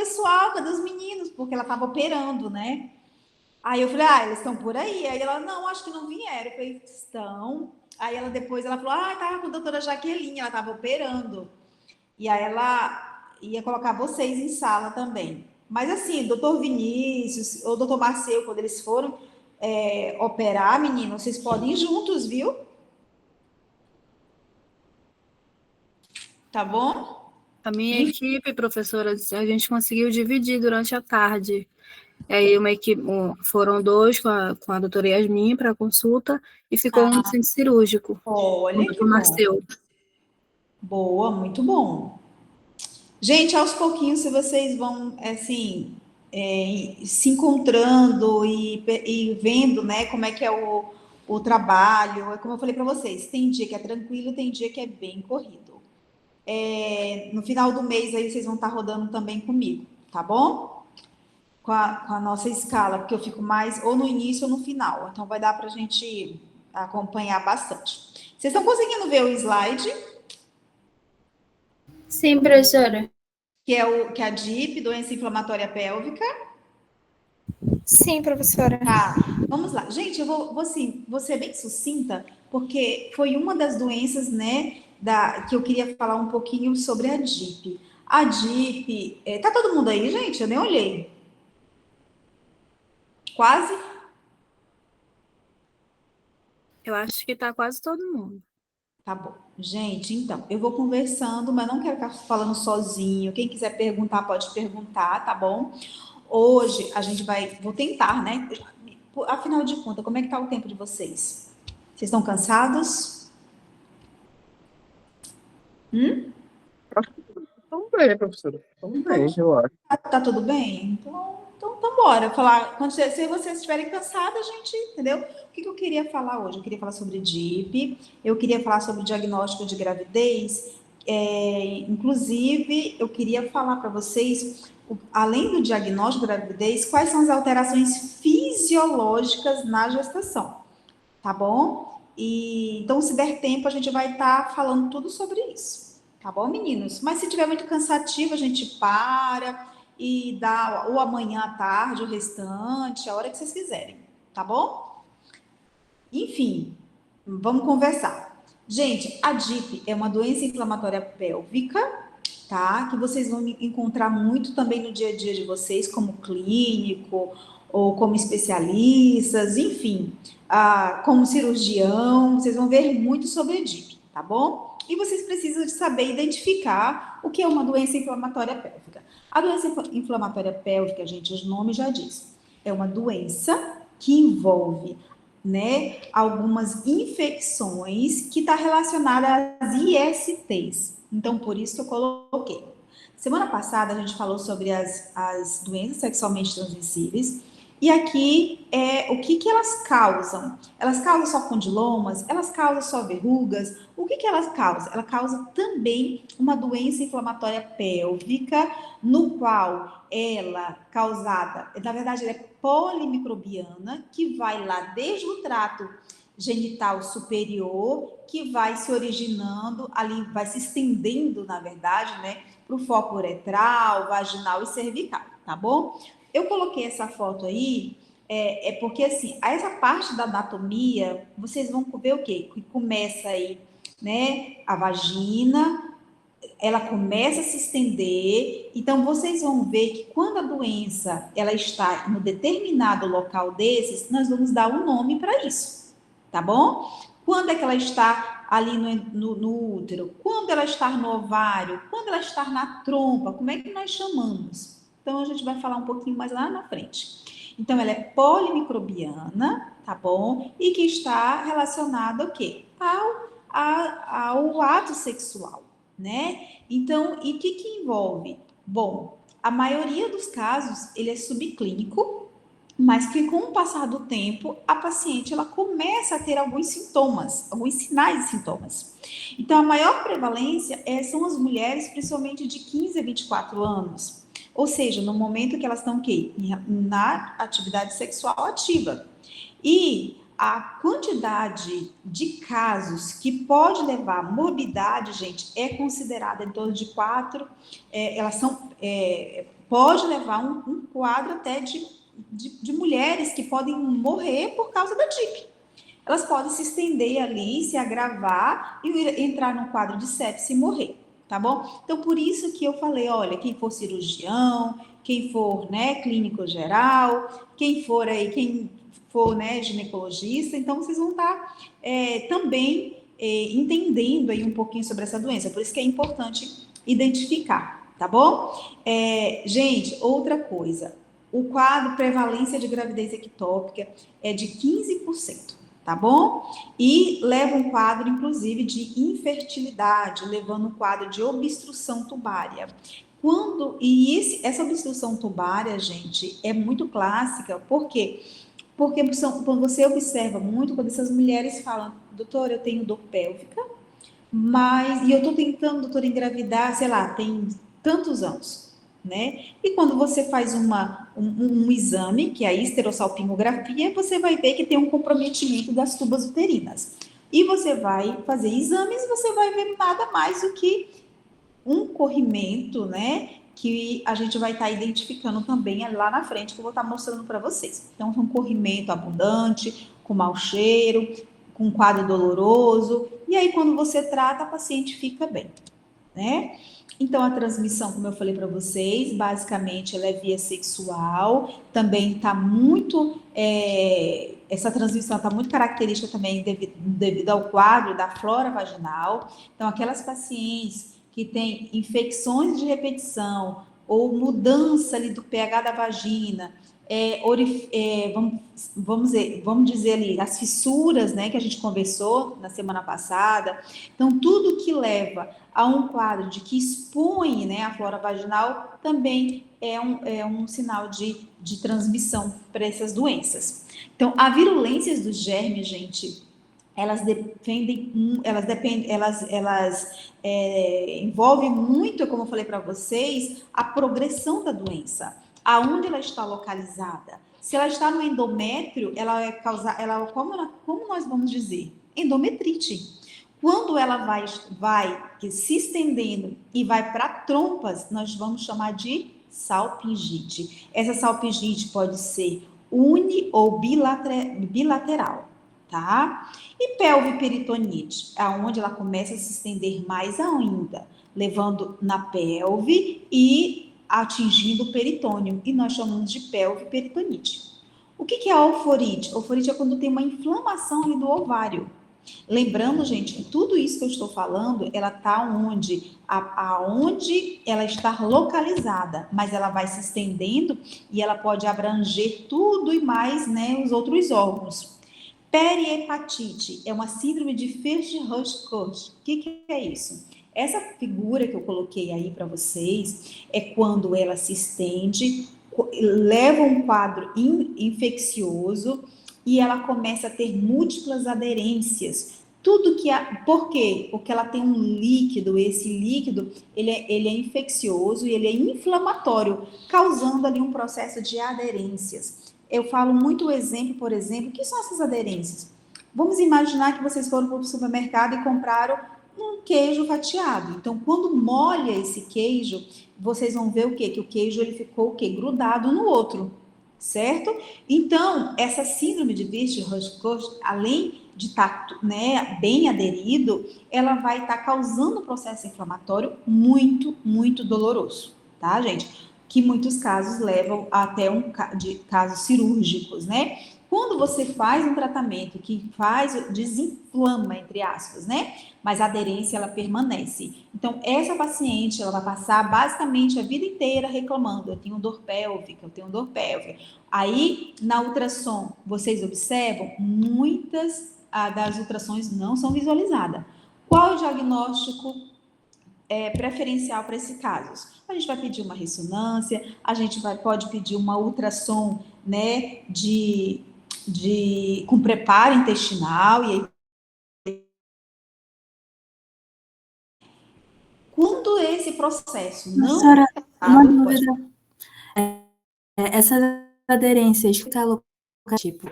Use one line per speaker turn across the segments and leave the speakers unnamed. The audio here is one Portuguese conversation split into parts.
pessoal, cadê os meninos? Porque ela estava operando, né? Aí eu falei, eles estão por aí. Aí ela, não, acho que não vieram. Eu falei, estão. Aí ela depois, ela falou, tava com a doutora Jaqueline, ela estava operando. E aí ela ia colocar vocês em sala também. Mas assim, doutor Vinícius ou doutor Marcelo, quando eles foram operar, menino, vocês podem ir juntos, viu? Tá bom?
A minha equipe, professora, a gente conseguiu dividir durante a tarde. Aí uma equipe, foram 2 com a doutora Yasmin para consulta e ficou um centro cirúrgico com o
Olha que
doutor
bom.
Marcel.
Boa, muito bom. Gente, aos pouquinhos, se vocês vão, assim, se encontrando e vendo, né, como é que é o trabalho, é como eu falei para vocês, tem dia que é tranquilo, tem dia que é bem corrido. No final do mês aí vocês vão estar rodando também comigo, tá bom? Com a nossa escala, porque eu fico mais ou no início ou no final, então vai dar para a gente acompanhar bastante. Vocês estão conseguindo ver o slide?
Sim, professora.
Que é a DIP, doença inflamatória pélvica.
Sim, professora.
Tá, vamos lá. Gente, eu vou ser bem sucinta, porque foi uma das doenças, né, que eu queria falar um pouquinho sobre a DIP. A DIP, tá todo mundo aí, gente? Eu nem olhei. Quase?
Eu acho que está quase todo mundo.
Tá bom. Gente, então, eu vou conversando, mas não quero ficar falando sozinho. Quem quiser perguntar, pode perguntar, tá bom? Hoje a gente vou tentar, né? Afinal de contas, como é que tá o tempo de vocês? Vocês estão cansados?
Estamos bem, professora. Estamos bem, eu acho.
Tá tudo bem? Então bora falar. Se vocês estiverem cansados, a gente, entendeu? O que eu queria falar hoje? Eu queria falar sobre DIP, eu queria falar sobre o diagnóstico de gravidez. Inclusive, eu queria falar para vocês, além do diagnóstico de gravidez, quais são as alterações fisiológicas na gestação, tá bom? Então, se der tempo, a gente vai estar falando tudo sobre isso. Tá bom, meninos? Mas se tiver muito cansativo, a gente para e dá ou amanhã à tarde, o restante, a hora que vocês quiserem, tá bom? Enfim, vamos conversar. Gente, a DIP é uma doença inflamatória pélvica, tá? Que vocês vão encontrar muito também no dia a dia de vocês, como clínico ou como especialistas, enfim, como cirurgião, vocês vão ver muito sobre a DIP, tá bom? E vocês precisam de saber identificar o que é uma doença inflamatória pélvica. A doença inflamatória pélvica, gente, o nome já diz, é uma doença que envolve, né, algumas infecções que está relacionada às ISTs. Então, por isso que eu coloquei. Semana passada, a gente falou sobre as doenças sexualmente transmissíveis. E aqui, o que elas causam? Elas causam só condilomas? Elas causam só verrugas? O que elas causam? Ela causa também uma doença inflamatória pélvica, no qual ela causada, na verdade, ela é polimicrobiana, que vai lá desde o trato genital superior, que vai se originando, ali vai se estendendo, na verdade, né, para o foco uretral, vaginal e cervical, tá bom? Eu coloquei essa foto aí, porque assim, essa parte da anatomia, vocês vão ver o quê? Que começa aí, né, a vagina, ela começa a se estender, então vocês vão ver que quando a doença, ela está no determinado local desses, nós vamos dar um nome para isso, tá bom? Quando é que ela está ali no útero? Quando ela está no ovário? Quando ela está na trompa? Como é que nós chamamos? Então, a gente vai falar um pouquinho mais lá na frente. Então, ela é polimicrobiana, tá bom? E que está relacionada ao quê? Ao ato sexual, né? Então, e o que envolve? Bom, a maioria dos casos, ele é subclínico, mas que com o passar do tempo, a paciente ela começa a ter alguns sintomas, alguns sinais e sintomas. Então, a maior prevalência são as mulheres, principalmente de 15 a 24 anos. Ou seja, no momento que elas estão na atividade sexual ativa. E a quantidade de casos que pode levar à morbidade, gente, é considerada em torno de 4, elas são pode levar um quadro até de mulheres que podem morrer por causa da DIP. Elas podem se estender ali, se agravar e entrar num quadro de sepse e morrer, tá bom? Então, por isso que eu falei, olha, quem for cirurgião, quem for, né, clínico geral, quem for aí, quem for, né, ginecologista, então vocês vão estar também entendendo aí um pouquinho sobre essa doença. Por isso que é importante identificar, tá bom? Gente, outra coisa, o quadro prevalência de gravidez ectópica é de 15%. Tá bom? E leva um quadro, inclusive, de infertilidade, levando um quadro de obstrução tubária. Essa obstrução tubária, gente, é muito clássica, por quê? Porque quando você observa muito, quando essas mulheres falam, doutor, eu tenho dor pélvica, e eu tô tentando, doutor, engravidar, sei lá, tem tantos anos, né? E quando você faz um exame, que é a esterossalpingografia, você vai ver que tem um comprometimento das tubas uterinas. E você vai fazer exames, você vai ver nada mais do que um corrimento, né? Que a gente vai estar identificando também lá na frente, que eu vou estar mostrando para vocês. Então, um corrimento abundante, com mau cheiro, com um quadro doloroso, e aí quando você trata, a paciente fica bem, né? Então, a transmissão, como eu falei para vocês, basicamente ela é via sexual, também está muito, essa transmissão está muito característica também devido ao quadro da flora vaginal. Então, aquelas pacientes que têm infecções de repetição ou mudança ali do pH da vagina, vamos dizer ali, as fissuras, né, que a gente conversou na semana passada. Então, tudo que leva a um quadro de que expõe, né, a flora vaginal também é um sinal de transmissão para essas doenças. Então, a virulência dos germes, gente, envolvem muito, como eu falei para vocês, a progressão da doença, aonde ela está localizada. Se ela está no endométrio, ela vai causar, como nós vamos dizer? Endometrite. Quando ela vai se estendendo e vai para trompas, nós vamos chamar de salpingite. Essa salpingite pode ser uni ou bilateral, tá? E pelviperitonite, aonde ela começa a se estender mais ainda, levando na pelve e atingindo o peritônio, e nós chamamos de pelviperitonite. O que é a oforite? Oforite é quando tem uma inflamação ali do ovário. Lembrando, gente, que tudo isso que eu estou falando, ela está aonde ela está localizada, mas ela vai se estendendo e ela pode abranger tudo e mais, né, os outros órgãos. Periepatite é uma síndrome de First-Hutch-Court. O que é isso? Essa figura que eu coloquei aí para vocês é quando ela se estende, leva um quadro infeccioso e ela começa a ter múltiplas aderências. Por quê? Porque ela tem um líquido, esse líquido, ele é infeccioso e ele é inflamatório, causando ali um processo de aderências. Eu falo muito o exemplo, por exemplo, o que são essas aderências? Vamos imaginar que vocês foram para o supermercado e compraram um queijo fatiado. Então, quando molha esse queijo, vocês vão ver o quê? Que o queijo ele ficou o quê? Grudado no outro, certo? Então, essa síndrome de Vichy-Hutchinson, além de estar, né, bem aderido, ela vai estar causando um processo inflamatório muito, muito doloroso, tá, gente? Que em muitos casos levam até casos cirúrgicos, né? Quando você faz um tratamento que desinflama, entre aspas, né? Mas a aderência, ela permanece. Então, essa paciente, ela vai passar basicamente a vida inteira reclamando, eu tenho dor pélvica, eu tenho dor pélvica. Aí, na ultrassom, vocês observam, muitas das ultrassons não são visualizadas. Qual o diagnóstico preferencial para esses casos? A gente vai pedir uma ressonância, pode pedir uma ultrassom, né, com preparo intestinal, e aí quando esse processo não
Professora,
é
uma
tratado,
dúvida. Essas aderências, fica local, tipo,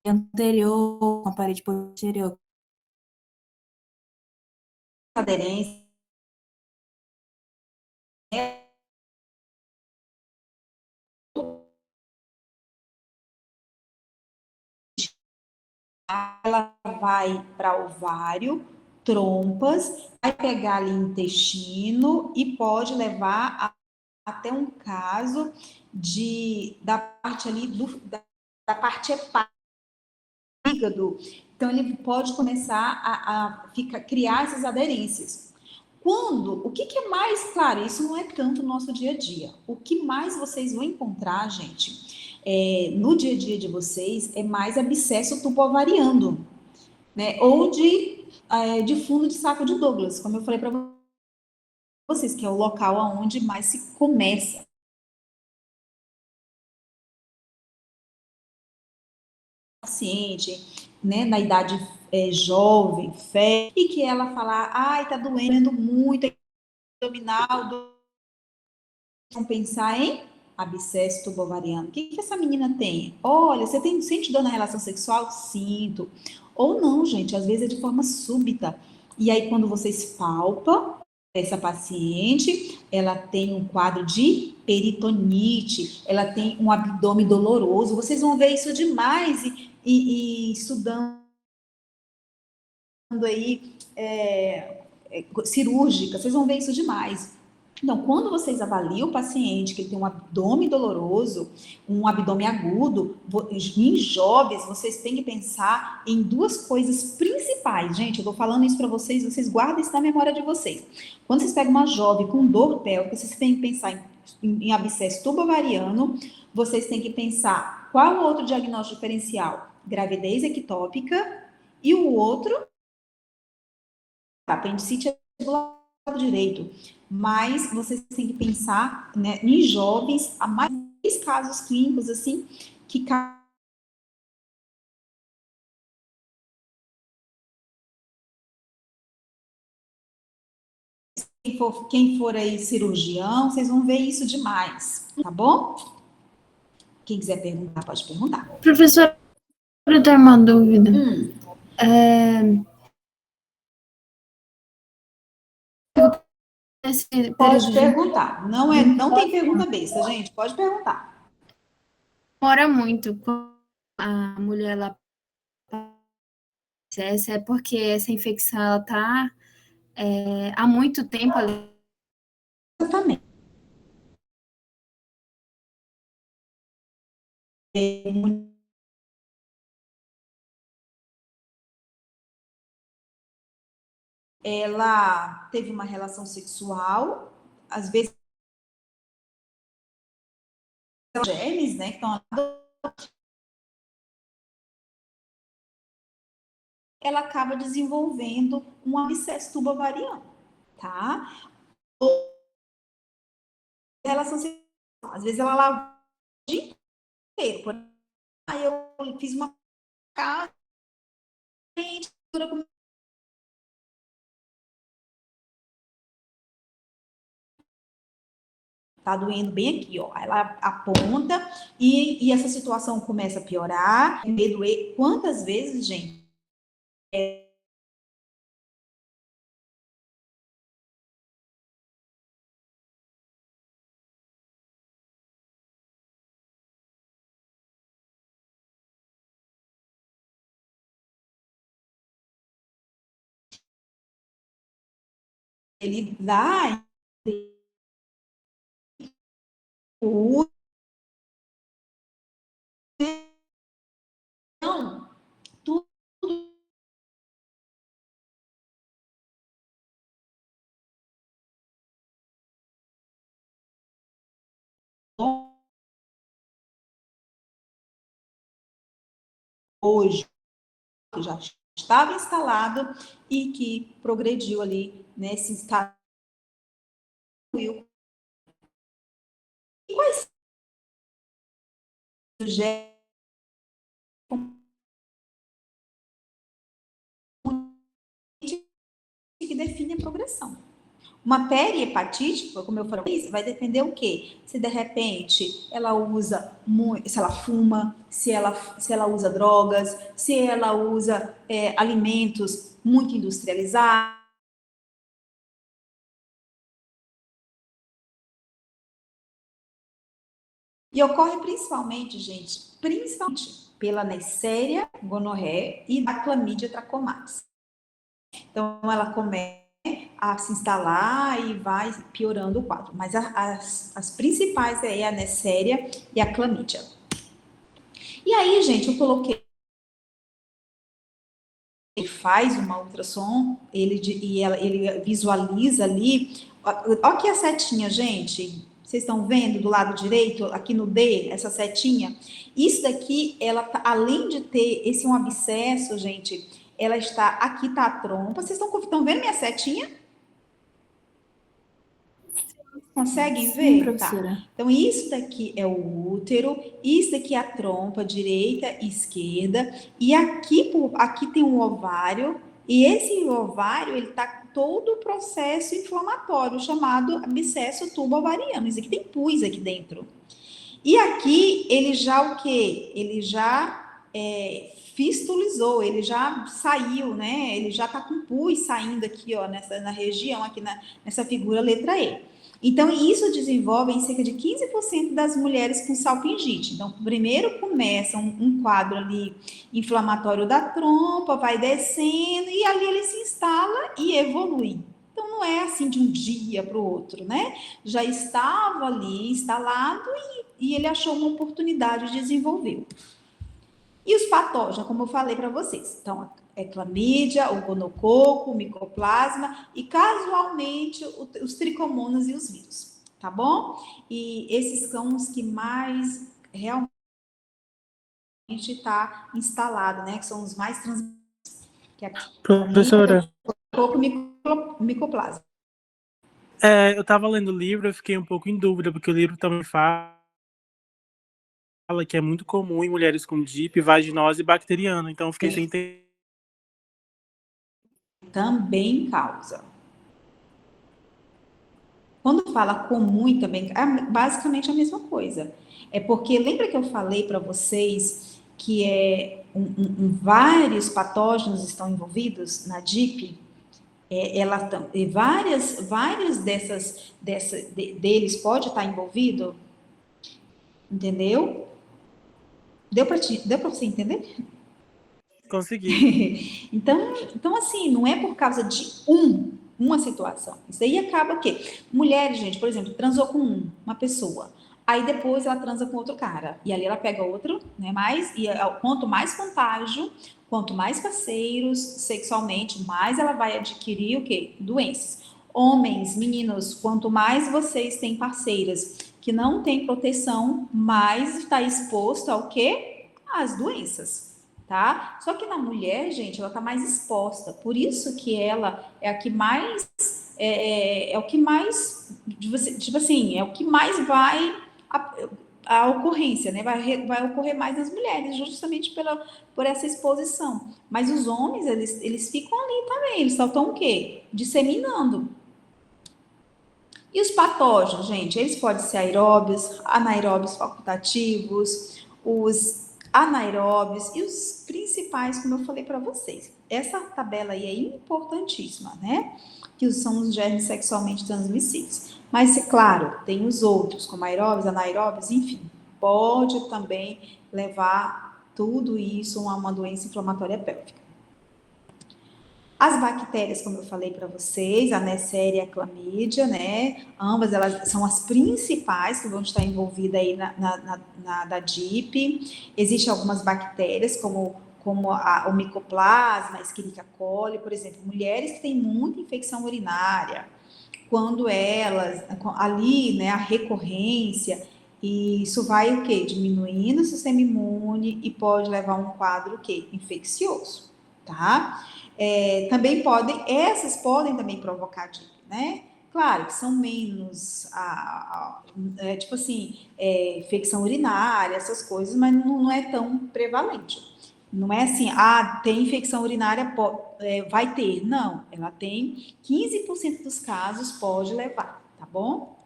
anterior, com a parede posterior.
aderência ela vai para ovário, trompas, vai pegar ali intestino e pode levar até um caso da parte ali da parte hepática, fígado. Então ele pode começar criar essas aderências. O que é mais, claro, isso não é tanto no nosso dia a dia. O que mais vocês vão encontrar, gente, no dia a dia de vocês, é mais abscesso tubo-ovariano, né? Ou de fundo de saco de Douglas, como eu falei para vocês, que é o local onde mais se começa. Paciente, né, na idade jovem, e que ela falar, ai, tá doendo muito, abdominal, vão pensar em abscesso tubovariano. O que essa menina tem? Olha, você sente dor na relação sexual? Sinto. Ou não, gente, às vezes é de forma súbita. E aí, quando vocês palpam essa paciente, ela tem um quadro de peritonite, ela tem um abdômen doloroso. Vocês vão ver isso demais e estudando aí cirúrgica, vocês vão ver isso demais. Então, quando vocês avaliam o paciente que ele tem um abdômen doloroso, um abdômen agudo, em jovens, vocês têm que pensar em duas coisas principais. Gente, eu tô falando isso para vocês, vocês guardem isso na memória de vocês. Quando vocês pegam uma jovem com dor pélvica, vocês têm que pensar em abscesso tubovariano, vocês têm que pensar qual o outro diagnóstico diferencial? Gravidez ectópica e o outro, apendicite do lado direito. Mas vocês têm que pensar, né, em jovens, há mais de 10 casos clínicos, assim, que quem for aí cirurgião, vocês vão ver isso demais, tá bom? Quem quiser perguntar, pode perguntar.
Professora, eu tenho uma dúvida.
Pode perguntar. Não tem pergunta besta, gente. Pode perguntar.
Demora muito quando a mulher ela é porque essa infecção ela tá há muito tempo ali.
Exatamente. Ela teve uma relação sexual, às vezes germes, né, que estão, ela acaba desenvolvendo um abscesso tubovariano, tá? Relação sexual, às vezes ela lava o dia inteiro, aí eu fiz uma cara, tá doendo bem aqui, ó. Ela aponta e essa situação começa a piorar, doer. Quantas vezes, gente? Ele dá o não, tudo hoje que já estava instalado e que progrediu ali, né, se instalou. E quais são que define a progressão? Uma perihepatítica, como eu falei, vai depender o quê? Se de repente ela usa, se ela fuma, se ela usa drogas, se ela usa alimentos muito industrializados. E ocorre principalmente, gente, principalmente pela Neisseria gonorreae e da Chlamydia trachomatis. Então, ela começa a se instalar e vai piorando o quadro. Mas as principais é a Neisseria e a Chlamydia. E aí, gente, eu coloquei. Ele faz uma ultrassom, ele visualiza ali. Olha aqui a setinha, gente. Vocês estão vendo do lado direito, aqui no D, essa setinha? Isso daqui, ela tá, além de ter esse um abscesso, gente, ela está, aqui está a trompa. Vocês estão vendo minha setinha? Conseguem
Sim,
ver?
professora.
Tá. Então, isso daqui é o útero, isso daqui é a trompa, direita e esquerda, e aqui tem um ovário, e esse ovário, ele tá com todo o processo inflamatório, chamado abscesso tubo-ovariano. Isso aqui tem pus aqui dentro. E aqui, ele já o quê? Ele já fistulizou, ele já saiu, né? Ele já tá com pus saindo aqui, ó, na região, aqui nessa figura letra E. Então, isso desenvolve em cerca de 15% das mulheres com salpingite. Então, primeiro começa um quadro ali inflamatório da trompa, vai descendo e ali ele se instala e evolui. Então, não é assim de um dia para o outro, né? Já estava ali instalado e ele achou uma oportunidade de desenvolver. E os patógenos, como eu falei para vocês. Então, é clamídia, o gonococo, o micoplasma e, casualmente, os tricomonas e os vírus, tá bom? E esses são os que mais realmente está instalado, né? Que são os mais transmissíveis. Que é a
Professora,
o micoplasma.
eu estava lendo o livro, eu fiquei um pouco em dúvida, porque o livro também fala que é muito comum em mulheres com DIP, vaginose bacteriana, então eu fiquei sem entender.
Também causa. Quando fala comum também, é basicamente a mesma coisa. É porque, lembra que eu falei para vocês que vários patógenos estão envolvidos na DIP? Várias deles pode estar envolvido? Entendeu? Deu para você entender?
Consegui.
Então, assim, não é por causa de uma situação. Isso aí acaba o quê? Mulheres, gente, por exemplo, transou com uma pessoa. Aí depois ela transa com outro cara. E ali ela pega outro, né? Quanto mais contágio, quanto mais parceiros sexualmente, mais ela vai adquirir o quê? Doenças. Homens, meninos, quanto mais vocês têm parceiras que não têm proteção, mais está exposto ao quê? Às doenças. Tá? Só que na mulher, gente, ela tá mais exposta. Por isso que ela é a que mais é o que mais tipo assim, é o que mais vai a ocorrência, né? Vai ocorrer mais nas mulheres, justamente por essa exposição. Mas os homens, eles ficam ali também, eles só estão o quê? Disseminando. E os patógenos, gente, eles podem ser aeróbios, anaeróbios facultativos, os anaeróbios e os principais, como eu falei para vocês. Essa tabela aí é importantíssima, né? Que são os germes sexualmente transmissíveis. Mas, é claro, tem os outros, como aeróbios, anaeróbios, enfim. Pode também levar tudo isso a uma doença inflamatória pélvica. As bactérias, como eu falei para vocês, a Neisseria e a Chlamydia, né? Ambas elas são as principais que vão estar envolvidas aí da DIP. Existem algumas bactérias, como o micoplasma, a Escherichia coli, por exemplo, mulheres que têm muita infecção urinária, quando elas, ali, né, a recorrência, e isso vai o quê? Diminuindo o sistema imune e pode levar a um quadro o quê? Infeccioso, tá? Essas podem também provocar DIP, né? Claro que são menos, tipo assim, infecção urinária, essas coisas, mas não é tão prevalente. Não é assim, tem infecção urinária, vai ter. Não, ela tem 15% dos casos pode levar, tá bom?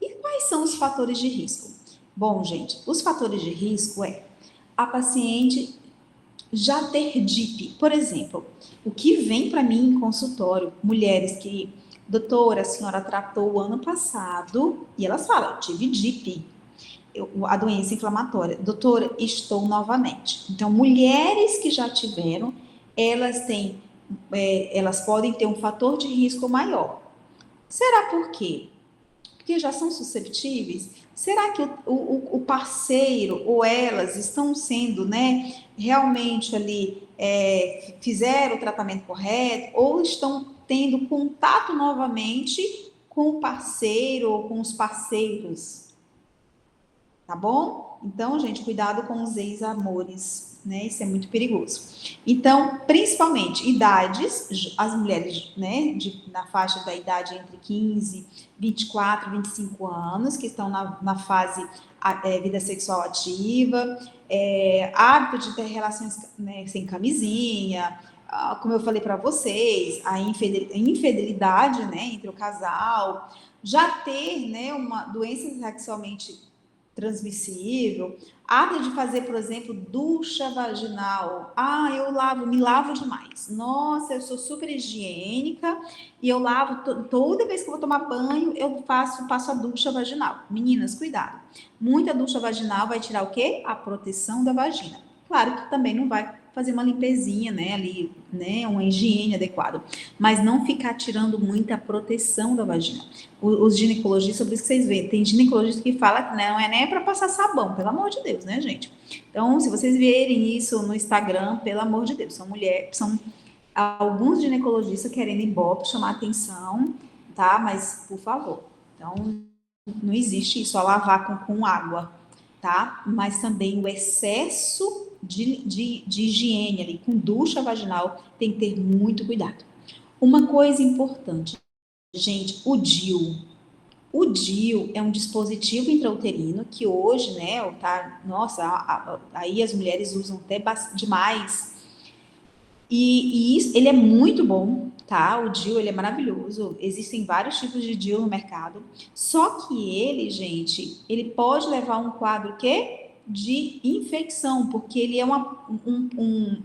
E quais são os fatores de risco? Bom, gente, os fatores de risco a paciente já ter DIP, por exemplo, o que vem para mim em consultório, mulheres que, doutora, a senhora tratou o ano passado, e elas falam, tive DIP. a doença inflamatória. Doutora, estou novamente. Então, mulheres que já tiveram, elas podem ter um fator de risco maior. Será por quê? Porque já são susceptíveis? Será que o parceiro ou elas estão sendo, né, realmente ali, fizeram o tratamento correto, ou estão tendo contato novamente com o parceiro ou com os parceiros? Tá bom? Então, gente, cuidado com os ex-amores, né? Isso é muito perigoso. Então, principalmente, idades, as mulheres, né, na faixa da idade entre 15, 24, 25 anos, que estão na fase vida sexual ativa, hábito de ter relações, né, sem camisinha, como eu falei para vocês, a infidelidade, né, entre o casal, já ter, né, uma doença sexualmente transmissível, hábito de fazer, por exemplo, ducha vaginal. Eu me lavo demais. Nossa, eu sou super higiênica e eu lavo toda vez que eu vou tomar banho, eu passo a ducha vaginal. Meninas, cuidado. Muita ducha vaginal vai tirar o quê? A proteção da vagina. Claro que também não vai fazer uma limpezinha, né, ali, né, uma higiene adequada, mas não ficar tirando muita proteção da vagina. Os ginecologistas, por isso que vocês veem, tem ginecologista que fala que não é nem para passar sabão, pelo amor de Deus, né, gente? Então, se vocês verem isso no Instagram, pelo amor de Deus, são alguns ginecologistas querendo ibope, chamar atenção, tá? Mas, por favor, então, não existe isso, só lavar com água, tá? Mas também o excesso de higiene ali, com ducha vaginal, tem que ter muito cuidado. Uma coisa importante, gente, o DIU. O DIU é um dispositivo intrauterino que hoje, né, aí as mulheres usam até demais. E isso, ele é muito bom, tá? O DIU, ele é maravilhoso. Existem vários tipos de DIU no mercado. Só que ele, gente, ele pode levar um quadro de infecção, porque ele é um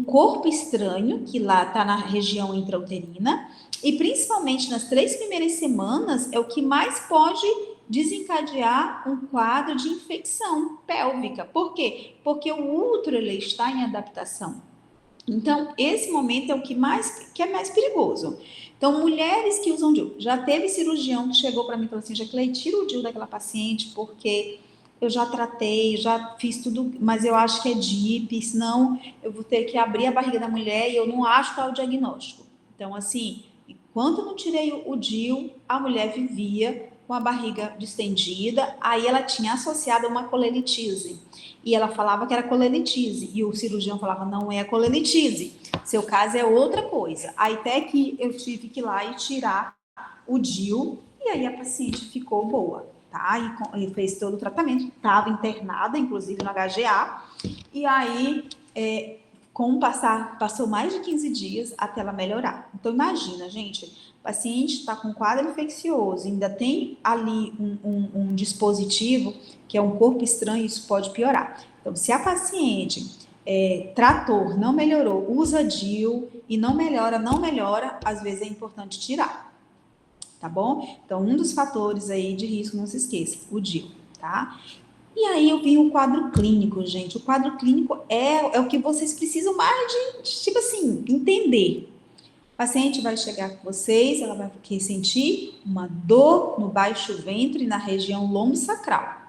corpo estranho que lá está na região intrauterina, e principalmente nas 3 primeiras semanas é o que mais pode desencadear um quadro de infecção pélvica. Por quê? Porque o útero ele está em adaptação. Então, esse momento é o que é mais perigoso. Então, mulheres que usam DIU, já teve cirurgião que chegou para mim e falou assim, Jaqueline, tira o DIU daquela paciente, porque eu já tratei, já fiz tudo, mas eu acho que é DIP, senão eu vou ter que abrir a barriga da mulher e eu não acho que é o diagnóstico. Então, assim, enquanto eu não tirei o DIU, a mulher vivia com a barriga distendida, aí ela tinha associado a uma colelictise. E ela falava que era colelictise, e o cirurgião falava, não é a colelictise, seu caso é outra coisa. Aí até que eu tive que ir lá e tirar o DIU, e aí a paciente ficou boa. Tá? E fez todo o tratamento, estava internada, inclusive no HGA, e aí, passou mais de 15 dias até ela melhorar. Então, imagina, gente, o paciente está com quadro infeccioso, ainda tem ali um dispositivo, que é um corpo estranho, isso pode piorar. Então, se a paciente tratou, não melhorou, usa DIU e não melhora, às vezes é importante tirar. Tá bom? Então, um dos fatores aí de risco, não se esqueça, o DIU, tá? E aí eu vi o quadro clínico, gente. O quadro clínico é o que vocês precisam mais tipo assim, entender. O paciente vai chegar com vocês, ela vai sentir uma dor no baixo ventre, na região lombosacral.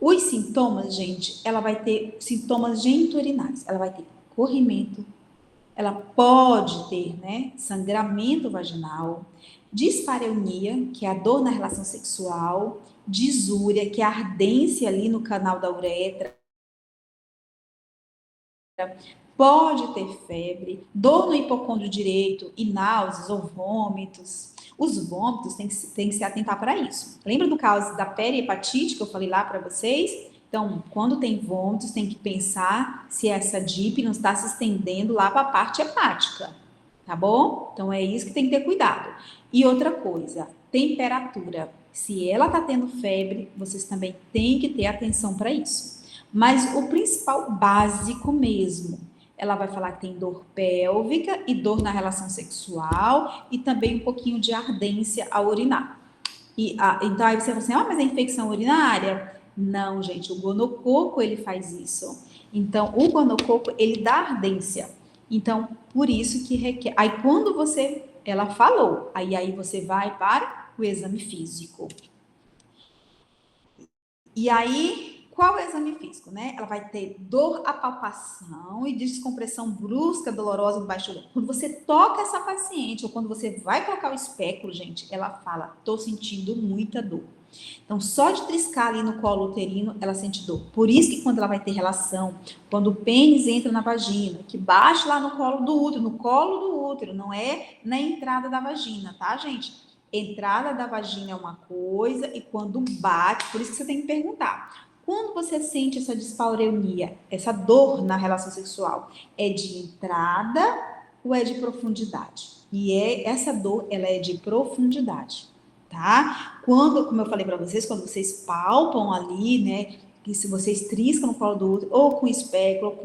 Os sintomas, gente, ela vai ter sintomas geniturinários. Ela vai ter corrimento, ela pode ter, né, sangramento vaginal, dispareunia, que é a dor na relação sexual, disúria, que é a ardência ali no canal da uretra, pode ter febre, dor no hipocôndrio direito e náuseas ou vômitos. Os vômitos tem que se atentar para isso. Lembra do caso da perihepatite que eu falei lá para vocês? Então, quando tem vômitos, tem que pensar se essa DIP não está se estendendo lá para a parte hepática, tá bom? Então, é isso que tem que ter cuidado. E outra coisa, temperatura. Se ela está tendo febre, vocês também têm que ter atenção para isso. Mas o principal básico mesmo, ela vai falar que tem dor pélvica e dor na relação sexual e também um pouquinho de ardência ao urinar. Então, aí você fala assim, mas é infecção urinária? Não, gente, o gonococo, ele faz isso. Então, o gonococo, ele dá ardência. Então, por isso que requer. Aí, quando ela falou, aí você vai para o exame físico. E aí, qual é o exame físico, né? Ela vai ter dor à palpação e descompressão brusca, dolorosa no baixo do olho. Quando você toca essa paciente, ou quando você vai colocar o espéculo, gente, ela fala, tô sentindo muita dor. Então, só de triscar ali no colo uterino, ela sente dor. Por isso que quando ela vai ter relação, quando o pênis entra na vagina, que bate lá no colo do útero, não é na entrada da vagina, tá, gente? Entrada da vagina é uma coisa e quando bate, por isso que você tem que perguntar. Quando você sente essa dispareunia, essa dor na relação sexual, é de entrada ou é de profundidade? E essa dor, ela é de profundidade, tá? Quando, como eu falei para vocês, quando vocês palpam ali, né, que se vocês triscam no colo do útero, ou com espéculo,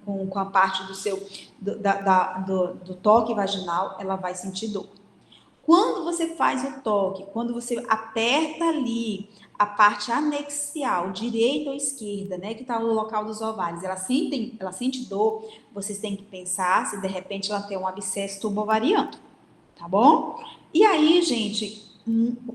com a parte do toque vaginal, ela vai sentir dor. Quando você faz o toque, quando você aperta ali a parte anexial, direita ou esquerda, né, que está no local dos ovários, ela sente dor, vocês têm que pensar se de repente ela tem um abscesso tubovariano, tá bom? E aí, gente,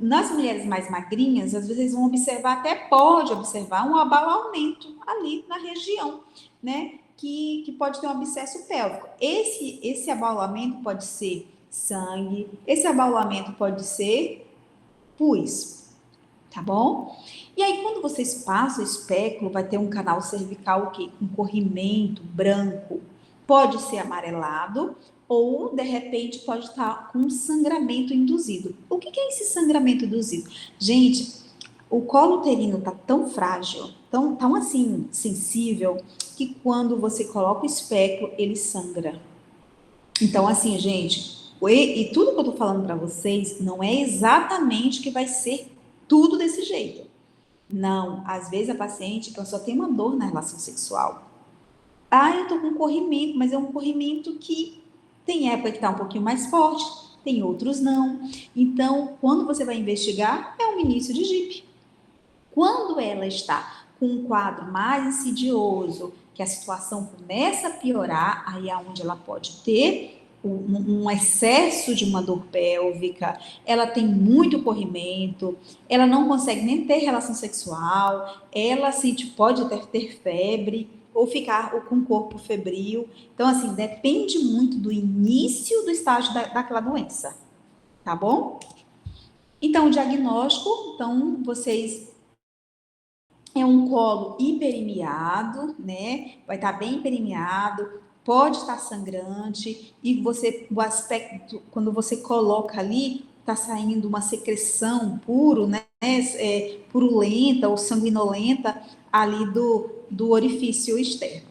nas mulheres mais magrinhas, às vezes vão observar, pode observar um abalamento ali na região, né, que pode ter um abscesso pélvico. Esse abalamento pode ser sangue, esse abaulamento pode ser pus, tá bom? E aí, quando vocês passam o espéculo, vai ter um canal cervical, o quê? Um corrimento branco, pode ser amarelado, ou, de repente, pode estar com um sangramento induzido. O que é esse sangramento induzido? Gente, o colo uterino tá tão frágil, tão assim, sensível, que quando você coloca o espéculo, ele sangra. Então, assim, gente, e tudo que eu tô falando para vocês não é exatamente que vai ser tudo desse jeito. Não, às vezes a paciente, ela só tem uma dor na relação sexual. Ah, eu tô com corrimento, mas é um corrimento que tem época que tá um pouquinho mais forte, tem outros não. Então, quando você vai investigar, é um início de GIP. Quando ela está com um quadro mais insidioso, que a situação começa a piorar, aí é onde ela pode ter um excesso de uma dor pélvica, ela tem muito corrimento, ela não consegue nem ter relação sexual, ela pode ter febre ou ficar com o corpo febril. Então, assim, depende muito do início do estágio daquela doença, tá bom? Então, o diagnóstico, vocês é um colo hiperemiado, né? Vai estar bem hiperemiado, pode estar sangrante, e o aspecto, quando você coloca ali, está saindo uma secreção purulenta ou sanguinolenta ali do orifício externo,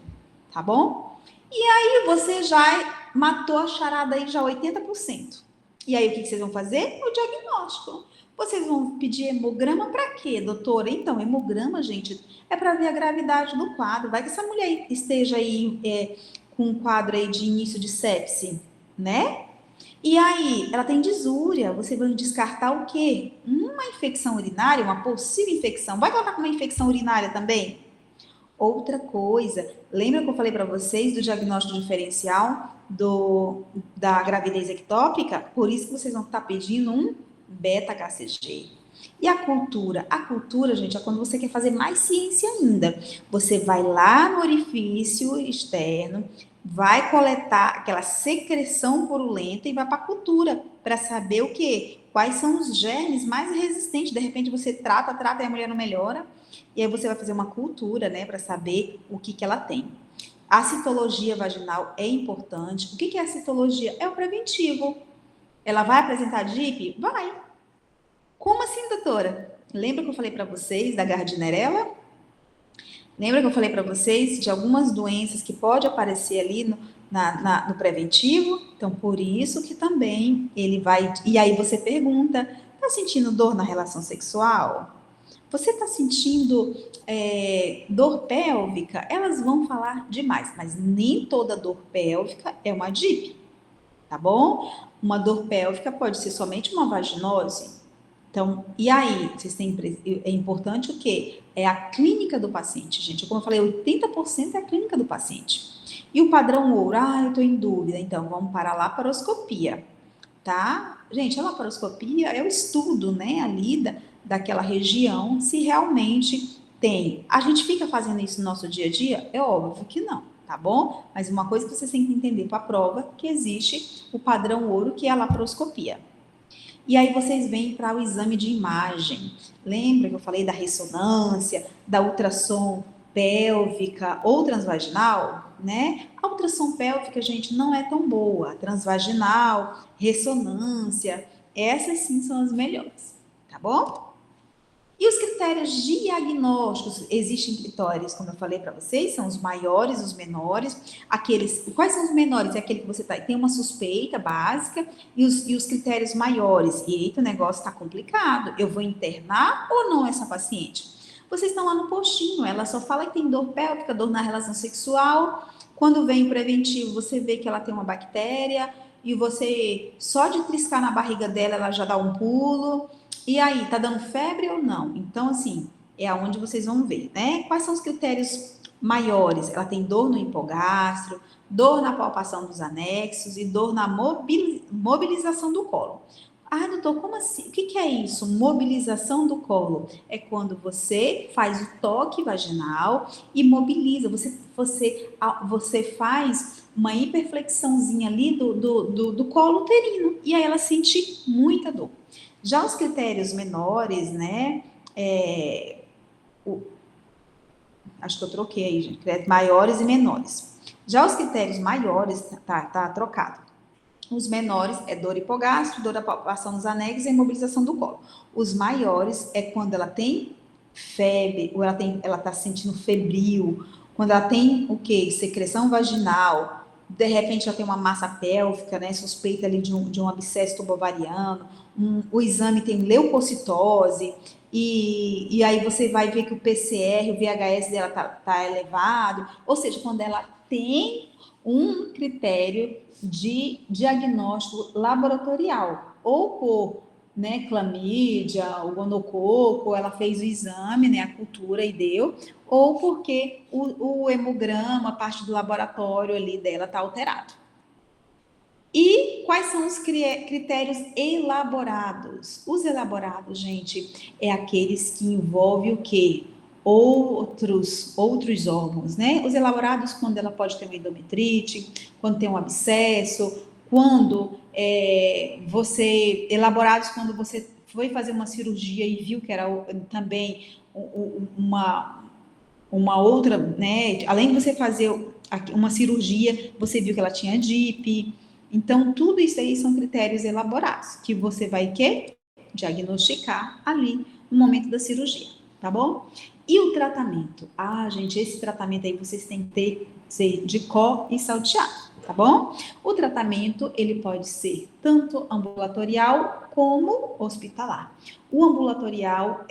tá bom? E aí você já matou a charada aí já 80%. E aí o que vocês vão fazer? O diagnóstico. Vocês vão pedir hemograma para quê, doutora? Então, hemograma, gente, é para ver a gravidade do quadro. Vai que essa mulher esteja aí com um quadro aí de início de sepse, né? E aí, ela tem disúria. Você vai descartar o quê? Uma infecção urinária, uma possível infecção. Vai colocar com uma infecção urinária também? Outra coisa, lembra que eu falei para vocês do diagnóstico diferencial da gravidez ectópica? Por isso que vocês vão estar pedindo um beta-HCG. E a cultura? A cultura, gente, é quando você quer fazer mais ciência ainda. Você vai lá no orifício externo, vai coletar aquela secreção purulenta e vai para a cultura para saber o quê? Quais são os germes mais resistentes. De repente você trata e a mulher não melhora. E aí você vai fazer uma cultura, né, para saber o que ela tem. A citologia vaginal é importante. O que é a citologia? É o preventivo. Ela vai apresentar DIP? Vai. Como assim, doutora? Lembra que eu falei para vocês da Gardnerella? Lembra que eu falei para vocês de algumas doenças que pode aparecer ali no preventivo? Então, por isso que também ele vai... E aí você pergunta, tá sentindo dor na relação sexual? Você está sentindo dor pélvica? Elas vão falar demais, mas nem toda dor pélvica é uma DIP, tá bom? Uma dor pélvica pode ser somente uma vaginose, Então, e aí, é importante o quê? É a clínica do paciente, gente. Como eu falei, 80% é a clínica do paciente. E o padrão ouro, eu estou em dúvida, então vamos para a laparoscopia, tá? Gente, a laparoscopia é o estudo, né, ali daquela região, se realmente tem. A gente fica fazendo isso no nosso dia a dia? É óbvio que não, tá bom? Mas uma coisa que vocês têm que entender para a prova, que existe o padrão ouro, que é a laparoscopia. E aí vocês vêm para o exame de imagem. Lembra que eu falei da ressonância, da ultrassom pélvica ou transvaginal, né? A ultrassom pélvica, gente, não é tão boa. Transvaginal, ressonância, essas sim são as melhores, tá bom? E os critérios diagnósticos, existem critérios, como eu falei para vocês, são os maiores, os menores. Aqueles, quais são os menores? É aquele que você tem uma suspeita básica e os critérios maiores. E eita, o negócio está complicado. Eu vou internar ou não essa paciente? Vocês estão lá no postinho, ela só fala que tem dor pélvica, dor na relação sexual. Quando vem o preventivo, você vê que ela tem uma bactéria e você, só de triscar na barriga dela, ela já dá um pulo. E aí, tá dando febre ou não? Então, assim, é aonde vocês vão ver, né? Quais são os critérios maiores? Ela tem dor no hipogastro, dor na palpação dos anexos e dor na mobilização do colo. Doutor, como assim? O que que é isso? Mobilização do colo. É quando você faz o toque vaginal e mobiliza. Você faz uma hiperflexãozinha ali do colo uterino. E aí ela sente muita dor. Já os critérios menores, né? Acho que eu troquei aí, gente. Critérios maiores e menores. Já os critérios maiores, tá trocado. Os menores é dor hipogastro, dor da palpação dos anéis e imobilização do colo. Os maiores é quando ela tem febre, ou ela tá se sentindo febril, quando ela tem o quê? Secreção vaginal, de repente ela tem uma massa pélvica, né? Suspeita ali de um abscesso tubovariano, o exame tem leucocitose, e aí você vai ver que o PCR, o VHS dela tá elevado, ou seja, quando ela tem um critério de diagnóstico laboratorial, ou por, né, clamídia, o gonococo, ela fez o exame, né, a cultura e deu, ou porque o hemograma, a parte do laboratório ali dela está alterado. E quais são os critérios elaborados? Os elaborados, gente, é aqueles que envolvem o quê? Outros órgãos, né? Os elaborados, quando ela pode ter uma endometrite, quando tem um abscesso, quando elaborados quando você foi fazer uma cirurgia e viu que era também uma outra, né? Além de você fazer uma cirurgia, você viu que ela tinha DIP. Então, tudo isso aí são critérios elaborados que você vai diagnosticar ali no momento da cirurgia, tá bom? E o tratamento? Gente, esse tratamento aí vocês têm que ser de cor e salteado, tá bom? O tratamento, ele pode ser tanto ambulatorial como hospitalar. O ambulatorial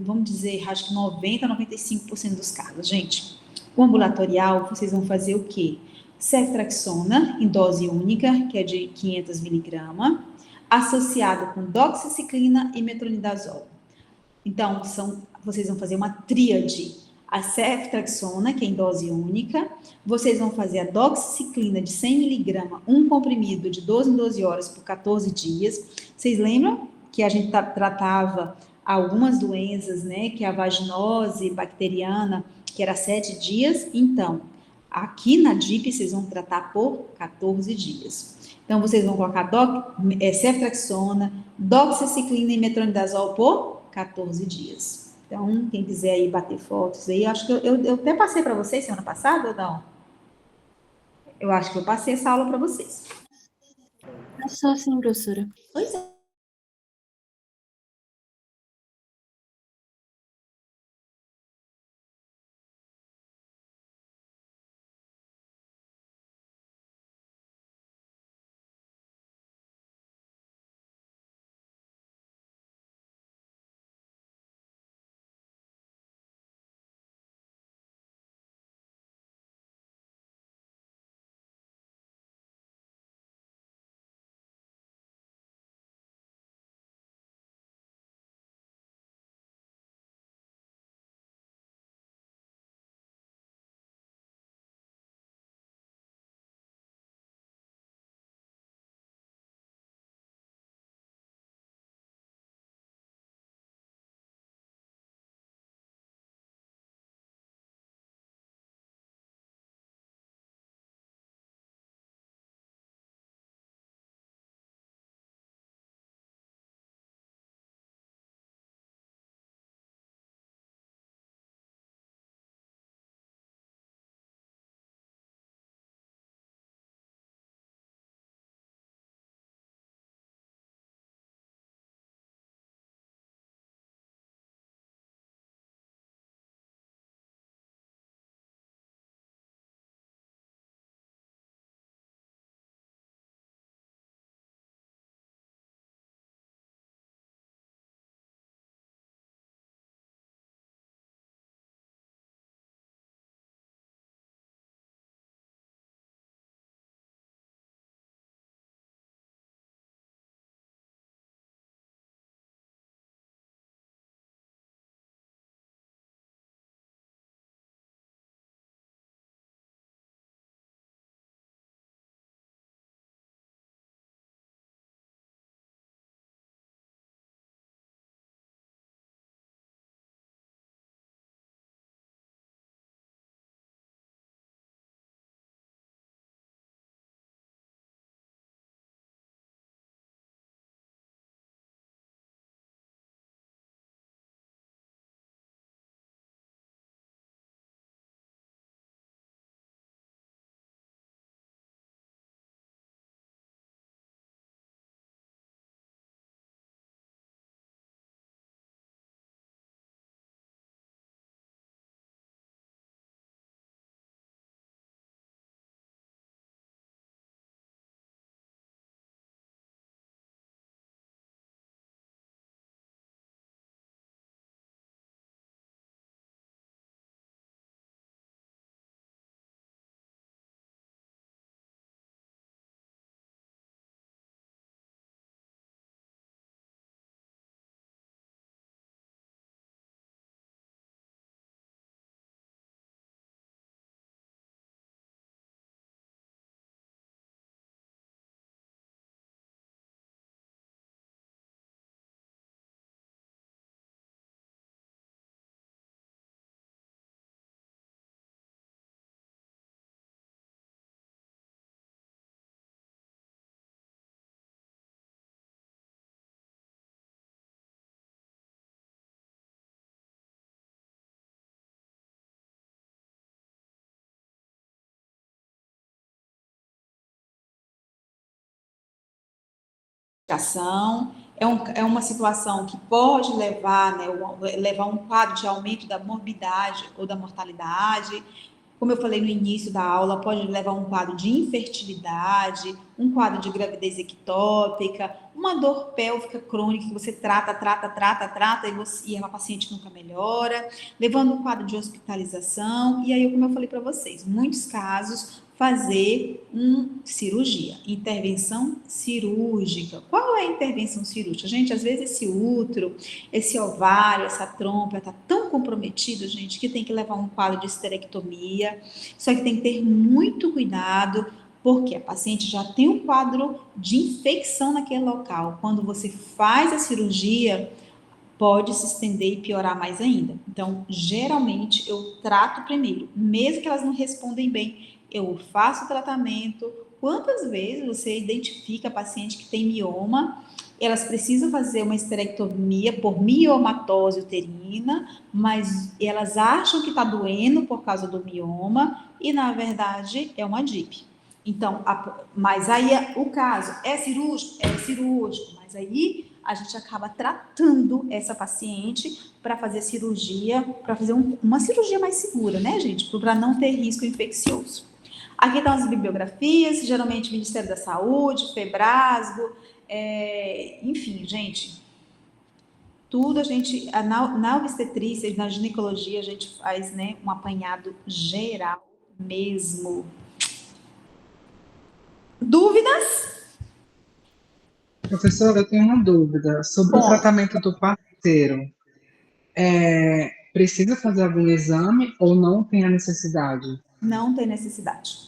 vamos dizer, acho que 90, 95% dos casos, gente. O ambulatorial, vocês vão fazer o quê? Ceftraxona, em dose única, que é de 500 miligramas, associado com doxiciclina e metronidazol. Então, vocês vão fazer uma tríade. A ceftraxona, que é em dose única, vocês vão fazer a doxiciclina de 100 miligramas, um comprimido de 12 em 12 horas por 14 dias. Vocês lembram que a gente tratava algumas doenças, né, que é a vaginose bacteriana, que era 7 dias? Então, aqui na DIP, vocês vão tratar por 14 dias. Então, vocês vão colocar ceftraxona, doxiciclina e metronidazol por 14 dias. Então, quem quiser aí bater fotos aí, acho que eu até passei para vocês semana passada ou não? Eu acho que eu passei essa aula para vocês.
Passou sim, professora.
Pois é. medicação, é uma situação que pode levar, né, levar um quadro de aumento da morbidade ou da mortalidade. Como eu falei no início da aula, pode levar a um quadro de infertilidade, um quadro de gravidez ectópica, uma dor pélvica crônica que você trata e a paciente nunca melhora, levando um quadro de hospitalização. E aí, como eu falei para vocês, muitos casos fazer uma cirurgia, intervenção cirúrgica. Qual é a intervenção cirúrgica? Gente, às vezes esse útero, esse ovário, essa trompa está tão comprometido, gente, que tem que levar um quadro de esterectomia. Só que tem que ter muito cuidado, porque a paciente já tem um quadro de infecção naquele local. Quando você faz a cirurgia, pode se estender e piorar mais ainda. Então, geralmente, eu trato primeiro, mesmo que elas não respondem bem, eu faço o tratamento. Quantas vezes você identifica a paciente que tem mioma, elas precisam fazer uma esterectomia por miomatose uterina, mas elas acham que está doendo por causa do mioma e, na verdade, é uma DIP. Então, mas aí o caso é cirúrgico? É cirúrgico, mas aí a gente acaba tratando essa paciente para fazer cirurgia, para fazer uma cirurgia mais segura, né, gente? Para não ter risco infeccioso. Aqui estão as bibliografias, geralmente Ministério da Saúde, Febrasgo, enfim, gente, tudo a gente, na obstetrícia e na ginecologia, a gente faz, né, um apanhado geral mesmo. Dúvidas?
Professora, eu tenho uma dúvida sobre o tratamento do parceiro. Precisa fazer algum exame ou não tem a necessidade?
Não tem necessidade.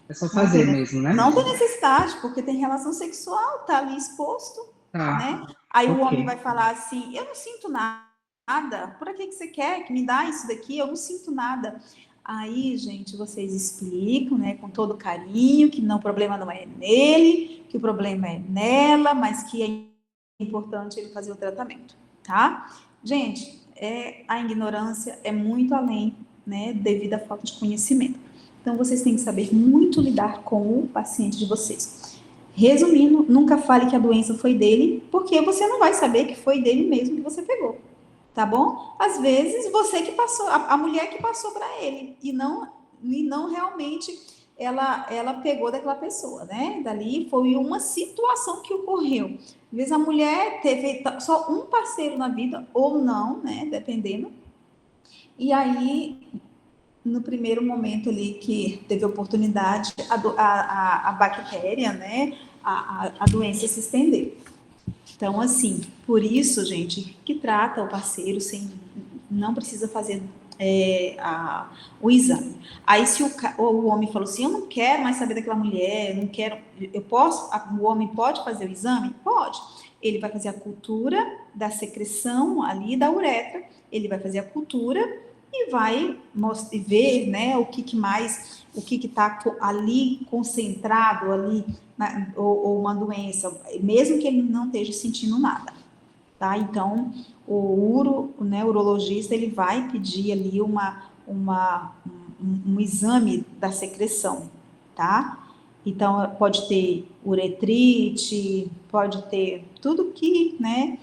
É só fazer mesmo, né?
Não tem necessidade, porque tem relação sexual, tá ali exposto, né? Aí o homem vai falar assim, eu não sinto nada, por que você quer que me dá isso daqui? Eu não sinto nada. Aí, gente, vocês explicam, né, com todo carinho, que não, o problema não é nele, que o problema é nela, mas que é importante ele fazer o tratamento, tá? Gente, a ignorância é muito além, né, devido à falta de conhecimento. Então, vocês têm que saber muito lidar com o paciente de vocês. Resumindo, nunca fale que a doença foi dele, porque você não vai saber que foi dele mesmo que você pegou, tá bom? Às vezes, você que passou, a mulher que passou para ele, e não realmente ela pegou daquela pessoa, né? Dali foi uma situação que ocorreu. Às vezes, a mulher teve só um parceiro na vida, ou não, né? Dependendo. E aí, no primeiro momento ali que teve oportunidade, a bactéria, né, a doença se estendeu. Então, assim, por isso, gente, que trata o parceiro não precisa fazer o exame. Aí, se o homem falou assim, eu não quero mais saber daquela mulher, não quero, o homem pode fazer o exame? Pode. Ele vai fazer a cultura da secreção ali da uretra, ele vai fazer a cultura e vai ver, né, o que está ali concentrado ali, ou uma doença, mesmo que ele não esteja sentindo nada, tá? Então, o urologista, ele vai pedir ali um exame da secreção, tá? Então, pode ter uretrite, pode ter tudo que, né,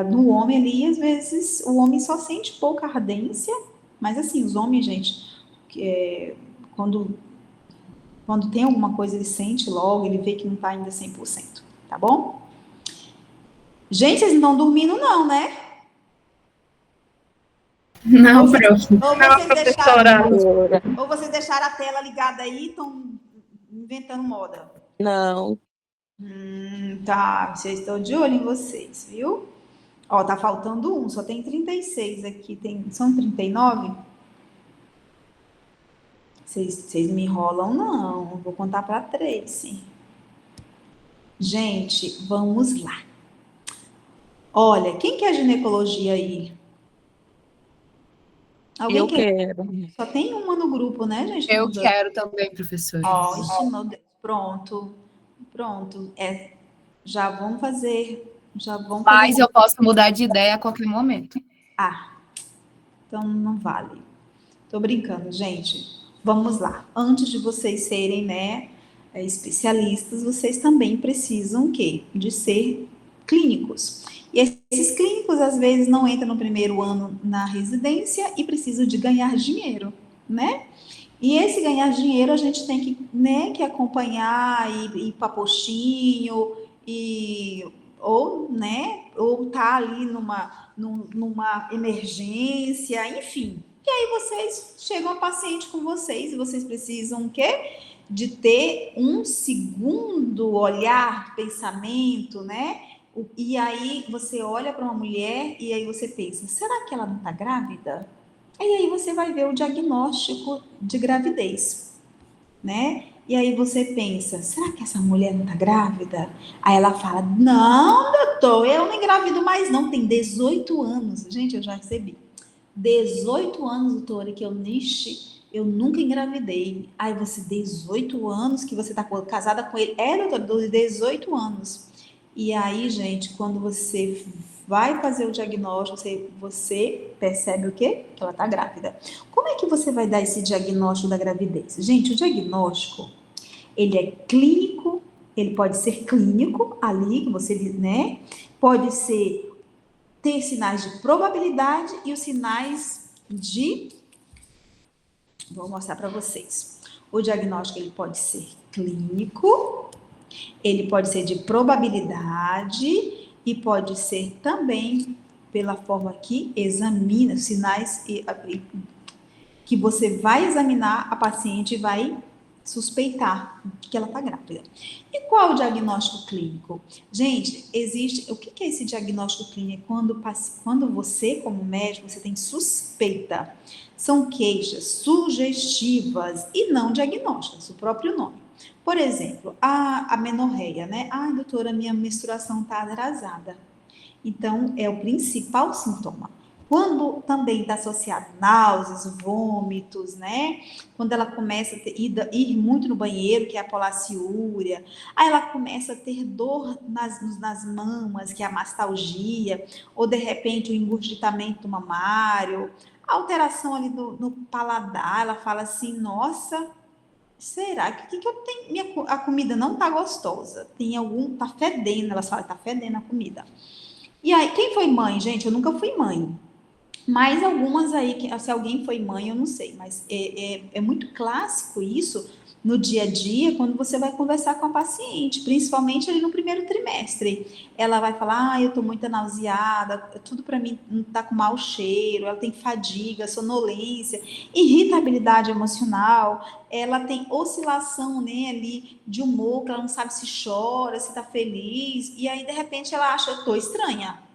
no homem ali, às vezes, o homem só sente pouca ardência, mas assim, os homens, gente, quando tem alguma coisa, ele sente logo, ele vê que não está ainda 100%, tá bom? Gente, vocês não estão dormindo não, né?
Não, prof.
Ou vocês deixaram a tela ligada aí e estão inventando moda?
Não.
Tá, vocês estão de olho em vocês, viu? Ó, tá faltando um, só tem 36 aqui, são 39? Vocês me enrolam, não, vou contar para 3, sim. Gente, vamos lá. Olha, quem quer ginecologia aí? Alguém
Eu
quer?
quero.
Só tem uma no grupo, né, gente?
Eu quero também, professora.
Ó, pronto. Já vamos fazer.
Mas eu posso mudar de ideia a qualquer momento.
Então não vale. Tô brincando, gente. Vamos lá. Antes de vocês serem, né, especialistas, vocês também precisam o quê? De ser clínicos. E esses clínicos, às vezes, não entram no primeiro ano na residência e precisam de ganhar dinheiro, né? E esse ganhar dinheiro a gente tem que, né, que acompanhar e ir para postinho, ou tá ali numa emergência, enfim. E aí vocês chegam a paciente com vocês e vocês precisam o quê? De ter um segundo olhar, pensamento, né? E aí você olha para uma mulher e aí você pensa, será que ela não está grávida? E aí você vai ver o diagnóstico de gravidez, né? E aí você pensa, será que essa mulher não está grávida? Aí ela fala, não, doutor, eu não engravido mais não, tem 18 anos. Gente, eu já recebi. 18 anos, doutora, que eu nunca engravidei. Aí você, 18 anos que você está casada com ele. Doutora, 18 anos. E aí, gente, quando você vai fazer o diagnóstico, você percebe o quê? Que ela está grávida. Como é que você vai dar esse diagnóstico da gravidez? Gente, o diagnóstico, ele é clínico, ele pode ser clínico, ali, que você, né? Pode ser, ter sinais de probabilidade e os sinais de... Vou mostrar para vocês. O diagnóstico, ele pode ser clínico, ele pode ser de probabilidade e pode ser também pela forma que examina sinais que você vai examinar a paciente e vai suspeitar que ela está grávida. E qual é o diagnóstico clínico? Gente, existe... O que é esse diagnóstico clínico? Quando você, como médico, você tem suspeita. São queixas sugestivas e não diagnósticas, o próprio nome. Por exemplo, a amenorreia, né? Ai, doutora, minha menstruação está atrasada. Então, é o principal sintoma. Quando também está associado náuseas, vômitos, né? Quando ela começa a ir muito no banheiro, que é a polaciúria, aí ela começa a ter dor nas mamas, que é a mastalgia, ou de repente o engurgitamento mamário, alteração ali no paladar, ela fala assim, nossa, será que eu tenho? A comida não tá gostosa, tá fedendo, ela fala que tá fedendo a comida. E aí, quem foi mãe, gente? Eu nunca fui mãe. Mas algumas aí, se alguém foi mãe, eu não sei, mas é muito clássico isso no dia a dia, quando você vai conversar com a paciente, principalmente ali no primeiro trimestre. Ela vai falar, eu tô muito nauseada, tudo para mim tá com mau cheiro, ela tem fadiga, sonolência, irritabilidade emocional, ela tem oscilação, né, ali de humor, que ela não sabe se chora, se tá feliz, e aí de repente ela acha, eu tô estranha.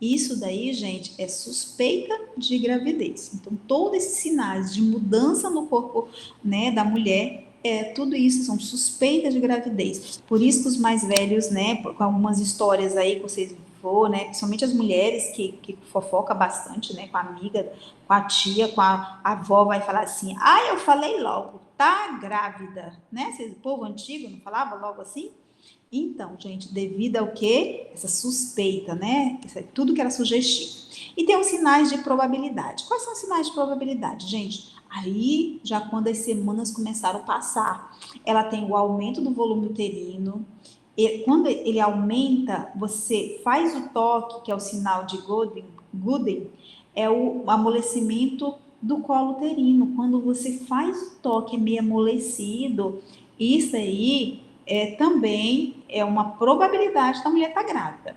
Isso daí, gente, é suspeita de gravidez. Então, todos esses sinais de mudança no corpo, né, da mulher, tudo isso são suspeitas de gravidez. Por isso que os mais velhos, né, com algumas histórias aí que vocês vão, né, principalmente as mulheres que fofoca bastante, né, com a amiga, com a tia, com a avó, vai falar assim, eu falei logo, tá grávida, né? O povo antigo não falava logo assim? Então, gente, devido ao quê? Essa suspeita, né? Tudo que era sugestivo. E tem os sinais de probabilidade. Quais são os sinais de probabilidade, gente? Aí, já quando as semanas começaram a passar, ela tem o aumento do volume uterino. E quando ele aumenta, você faz o toque, que é o sinal de Gooden, é o amolecimento do colo uterino. Quando você faz o toque meio amolecido, isso aí também é uma probabilidade da mulher estar grávida.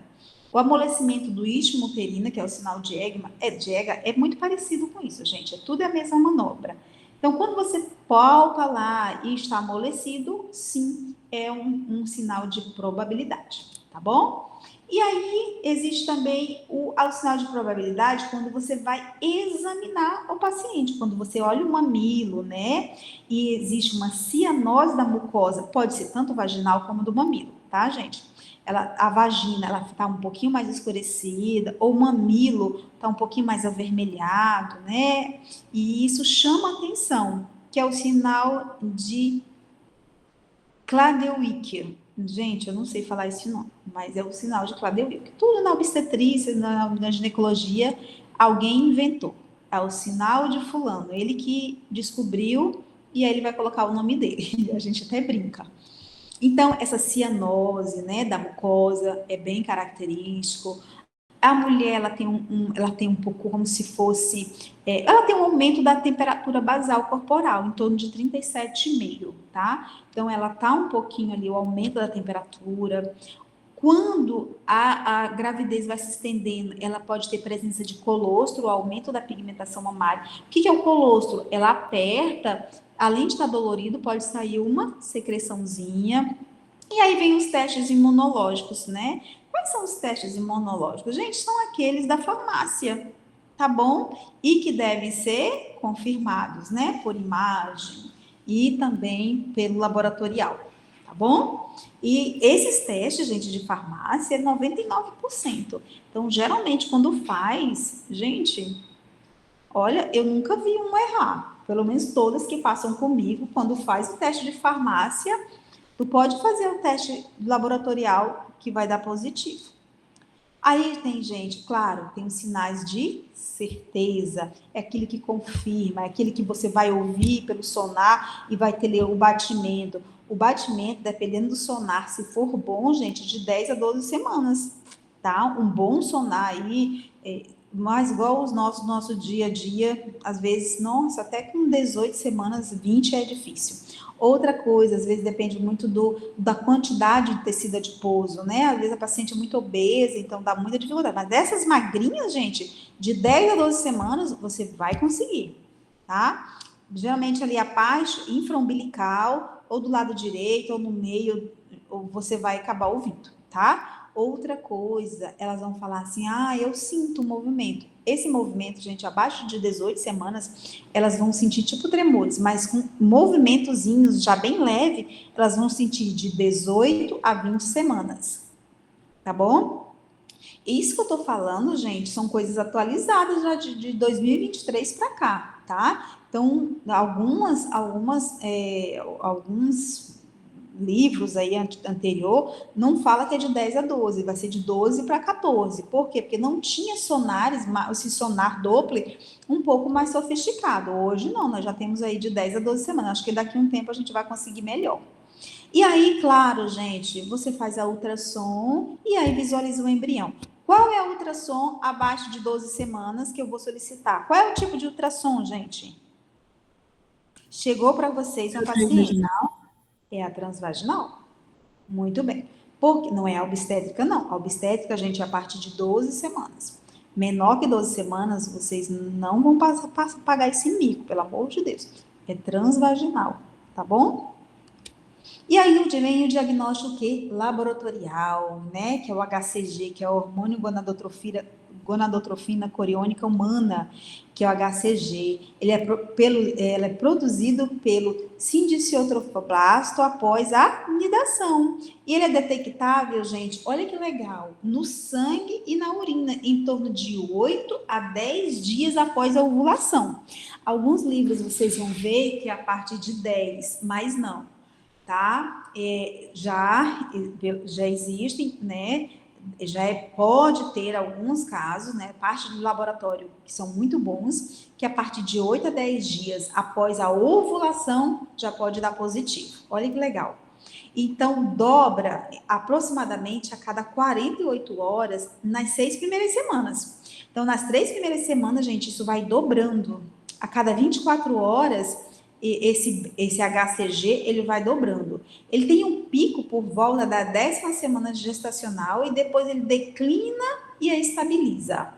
O amolecimento do istmo uterino, que é o sinal de Egma, é muito parecido com isso, gente. Tudo é a mesma manobra. Então, quando você palpa lá e está amolecido, sim, é um sinal de probabilidade, tá bom? E aí, existe também o sinal de probabilidade quando você vai examinar o paciente, quando você olha o mamilo, né? E existe uma cianose da mucosa, pode ser tanto vaginal como do mamilo, tá, gente? A vagina, ela está um pouquinho mais escurecida, ou o mamilo está um pouquinho mais avermelhado, né? E isso chama atenção, que é o sinal de Kladewick. Gente, eu não sei falar esse nome, mas é o sinal de Kladewick. Tudo na obstetrícia, na ginecologia, alguém inventou. É o sinal de fulano. Ele que descobriu e aí ele vai colocar o nome dele. A gente até brinca. Então, essa cianose, né, da mucosa é bem característico. A mulher, ela tem um pouco como se fosse, ela tem um aumento da temperatura basal corporal, em torno de 37,5, tá? Então, ela tá um pouquinho ali, o aumento da temperatura. Quando a gravidez vai se estendendo, ela pode ter presença de colostro, aumento da pigmentação mamária. O que é o colostro? Ela aperta, além de estar dolorido, pode sair uma secreçãozinha. E aí vem os testes imunológicos, né? Quais são os testes imunológicos? Gente, são aqueles da farmácia, tá bom? E que devem ser confirmados, né? Por imagem e também pelo laboratorial, tá bom? E esses testes, gente, de farmácia, é 99%. Então, geralmente, quando faz, gente, olha, eu nunca vi um errar. Pelo menos todas que passam comigo, quando faz o teste de farmácia, tu pode fazer o teste laboratorial que vai dar positivo. Aí tem gente, claro, tem os sinais de certeza, é aquele que confirma, é aquele que você vai ouvir pelo sonar e vai ter o batimento. O batimento, dependendo do sonar, se for bom, gente, de 10 a 12 semanas, tá? Um bom sonar aí, mas igual os nosso dia a dia, às vezes, nossa, até com 18 semanas, 20 é difícil. Outra coisa, às vezes depende muito da quantidade de tecido adiposo, né? Às vezes a paciente é muito obesa, então dá muita dificuldade. Mas dessas magrinhas, gente, de 10 a 12 semanas, você vai conseguir, tá? Geralmente ali a parte infraumbilical, ou do lado direito, ou no meio, ou você vai acabar ouvindo, tá? Outra coisa, elas vão falar assim, eu sinto um movimento. Esse movimento, gente, abaixo de 18 semanas, elas vão sentir tipo tremores, mas com movimentozinhos já bem leve, elas vão sentir de 18 a 20 semanas, tá bom? Isso que eu tô falando, gente, são coisas atualizadas já de 2023 para cá, tá? Então, alguns livros aí anterior, não fala que é de 10 a 12, vai ser de 12 para 14. Por quê? Porque não tinha sonares, esse sonar Doppler um pouco mais sofisticado. Hoje não, nós já temos aí de 10 a 12 semanas. Acho que daqui a um tempo a gente vai conseguir melhor. E aí, claro, gente, você faz a ultrassom e aí visualiza o embrião. Qual é a ultrassom abaixo de 12 semanas que eu vou solicitar? Qual é o tipo de ultrassom, gente? Chegou para vocês uma paciente? É a transvaginal? Muito bem. Porque não é a obstétrica, não. A obstétrica, gente, é a partir de 12 semanas. Menor que 12 semanas, vocês não vão pagar esse mico, pelo amor de Deus. É transvaginal, tá bom? E aí vem o diagnóstico que? Laboratorial, né? Que é o HCG, que é o hormônio gonadotrofina coriônica humana, que é o HCG. Ele é produzido pelo sindiciotrofoblasto após a nidação. E ele é detectável, gente, olha que legal, no sangue e na urina, em torno de 8 a 10 dias após a ovulação. Alguns livros vocês vão ver que é a partir de 10, mas não, tá? Já existem, né? Pode ter alguns casos, né, parte do laboratório que são muito bons, que a partir de 8 a 10 dias após a ovulação já pode dar positivo. Olha que legal. Então, dobra aproximadamente a cada 48 horas nas 6 primeiras semanas. Então, nas 3 primeiras semanas, gente, isso vai dobrando. A cada 24 horas, esse HCG, ele vai dobrando. Ele tem um pico por volta da 10ª semana de gestacional e depois ele declina e aí estabiliza,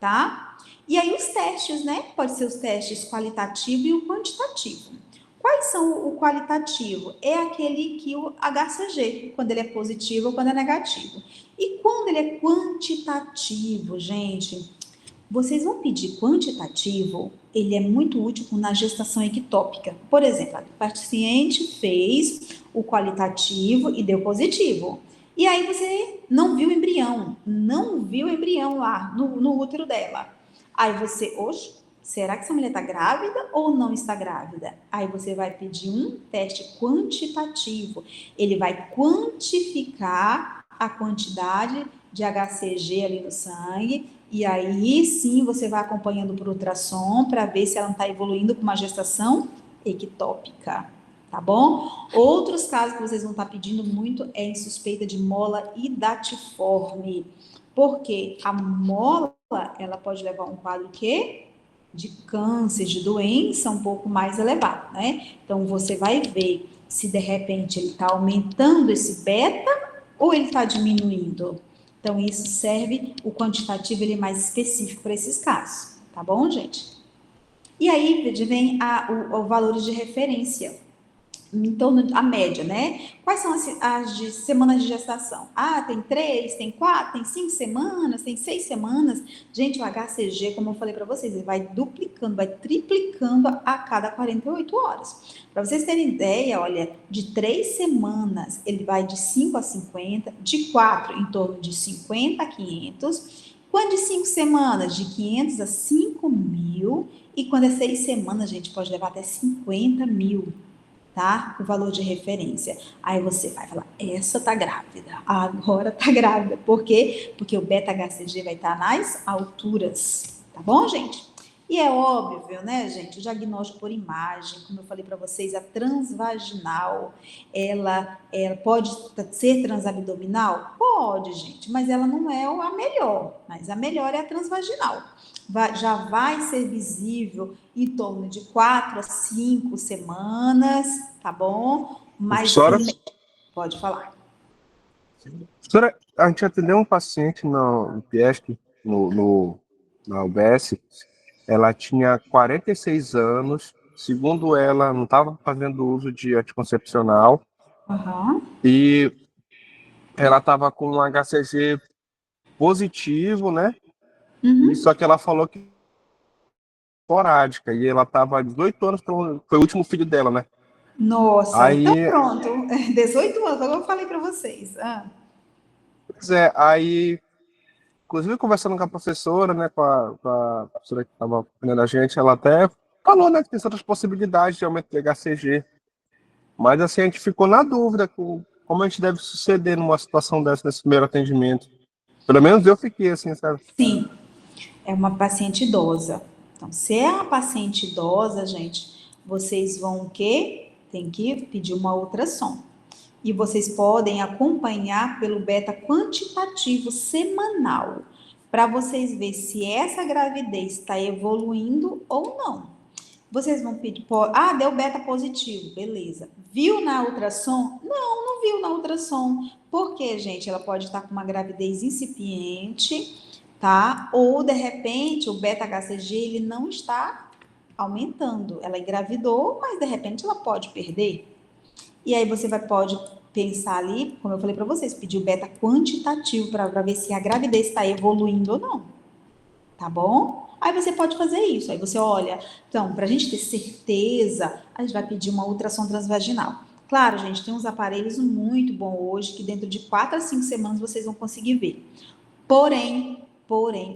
tá? E aí os testes, né? Pode ser os testes qualitativo e o quantitativo. Quais são o qualitativo? É aquele que o HCG, quando ele é positivo ou quando é negativo. E quando ele é quantitativo, gente, vocês vão pedir quantitativo, ele é muito útil na gestação ectópica. Por exemplo, a paciente fez o qualitativo e deu positivo. E aí você não viu o embrião lá no útero dela. Aí você, oxe, será que essa mulher está grávida ou não está grávida? Aí você vai pedir um teste quantitativo. Ele vai quantificar a quantidade de HCG ali no sangue. E aí, sim, você vai acompanhando por ultrassom para ver se ela não está evoluindo para uma gestação ectópica, tá bom? Outros casos que vocês vão estar pedindo muito é em suspeita de mola hidatiforme, porque a mola, ela pode levar a um quadro quê? De câncer, de doença um pouco mais elevado, né? Então, você vai ver se de repente ele está aumentando esse beta ou ele está diminuindo. Então, isso serve, o quantitativo ele é mais específico para esses casos, tá bom, gente? E aí vem o valores de referência. Então, a média, né? Quais são as de semanas de gestação? Ah, tem 3, tem 4, tem 5 semanas, tem 6 semanas. Gente, o HCG, como eu falei para vocês, ele vai duplicando, vai triplicando a cada 48 horas. Para vocês terem ideia, olha, de 3 semanas, ele vai de 5 a 50, de 4, em torno de 50 a 500. Quando de 5 semanas, de 500 a 5 mil. E quando é 6 semanas, gente, pode levar até 50 mil. Tá? O valor de referência. Aí você vai falar, essa tá grávida, agora tá grávida. Por quê? Porque o beta-HCG vai estar nas alturas. Tá bom, gente? E é óbvio, né, gente, o diagnóstico por imagem, como eu falei para vocês, a transvaginal, ela pode ser transabdominal? Pode, gente, mas ela não é a melhor. Mas a melhor é a transvaginal. Já vai ser visível em torno de 4 a 5 semanas, tá bom? Mas pode falar.
Professora, a gente atendeu um paciente no PIESC, na UBS, ela tinha 46 anos, segundo ela, não estava fazendo uso de anticoncepcional, e ela estava com um HCG positivo, né? E só que ela falou que esporádica, e ela estava há 18 anos, foi o último filho dela, né?
Nossa,
aí,
então pronto, 18 anos, agora eu falei para vocês.
Pois é, aí, inclusive conversando com a professora, né, com a professora que estava aprendendo a gente, ela até falou, né, que tem outras possibilidades de aumento de HCG, mas assim, a gente ficou na dúvida com como a gente deve suceder numa situação dessa, nesse primeiro atendimento. Pelo menos eu fiquei assim, sabe?
Sim, é uma paciente idosa. Então, se é uma paciente idosa, gente, vocês vão o quê? Tem que pedir uma ultrassom. E vocês podem acompanhar pelo beta quantitativo semanal, para vocês verem se essa gravidez está evoluindo ou não. Vocês vão pedir, deu beta positivo, beleza. Viu na ultrassom? Não viu na ultrassom. Porque, gente, ela pode estar com uma gravidez incipiente, tá? Ou, de repente, o beta-HCG, ele não está aumentando. Ela engravidou, mas, de repente, ela pode perder. E aí você pode pensar ali, como eu falei para vocês, pedir o beta quantitativo para ver se a gravidez está evoluindo ou não. Tá bom? Aí você pode fazer isso. Aí você olha, então, para a gente ter certeza, a gente vai pedir uma ultrassom transvaginal. Claro, gente, tem uns aparelhos muito bons hoje, que dentro de 4 a 5 semanas vocês vão conseguir ver. Porém,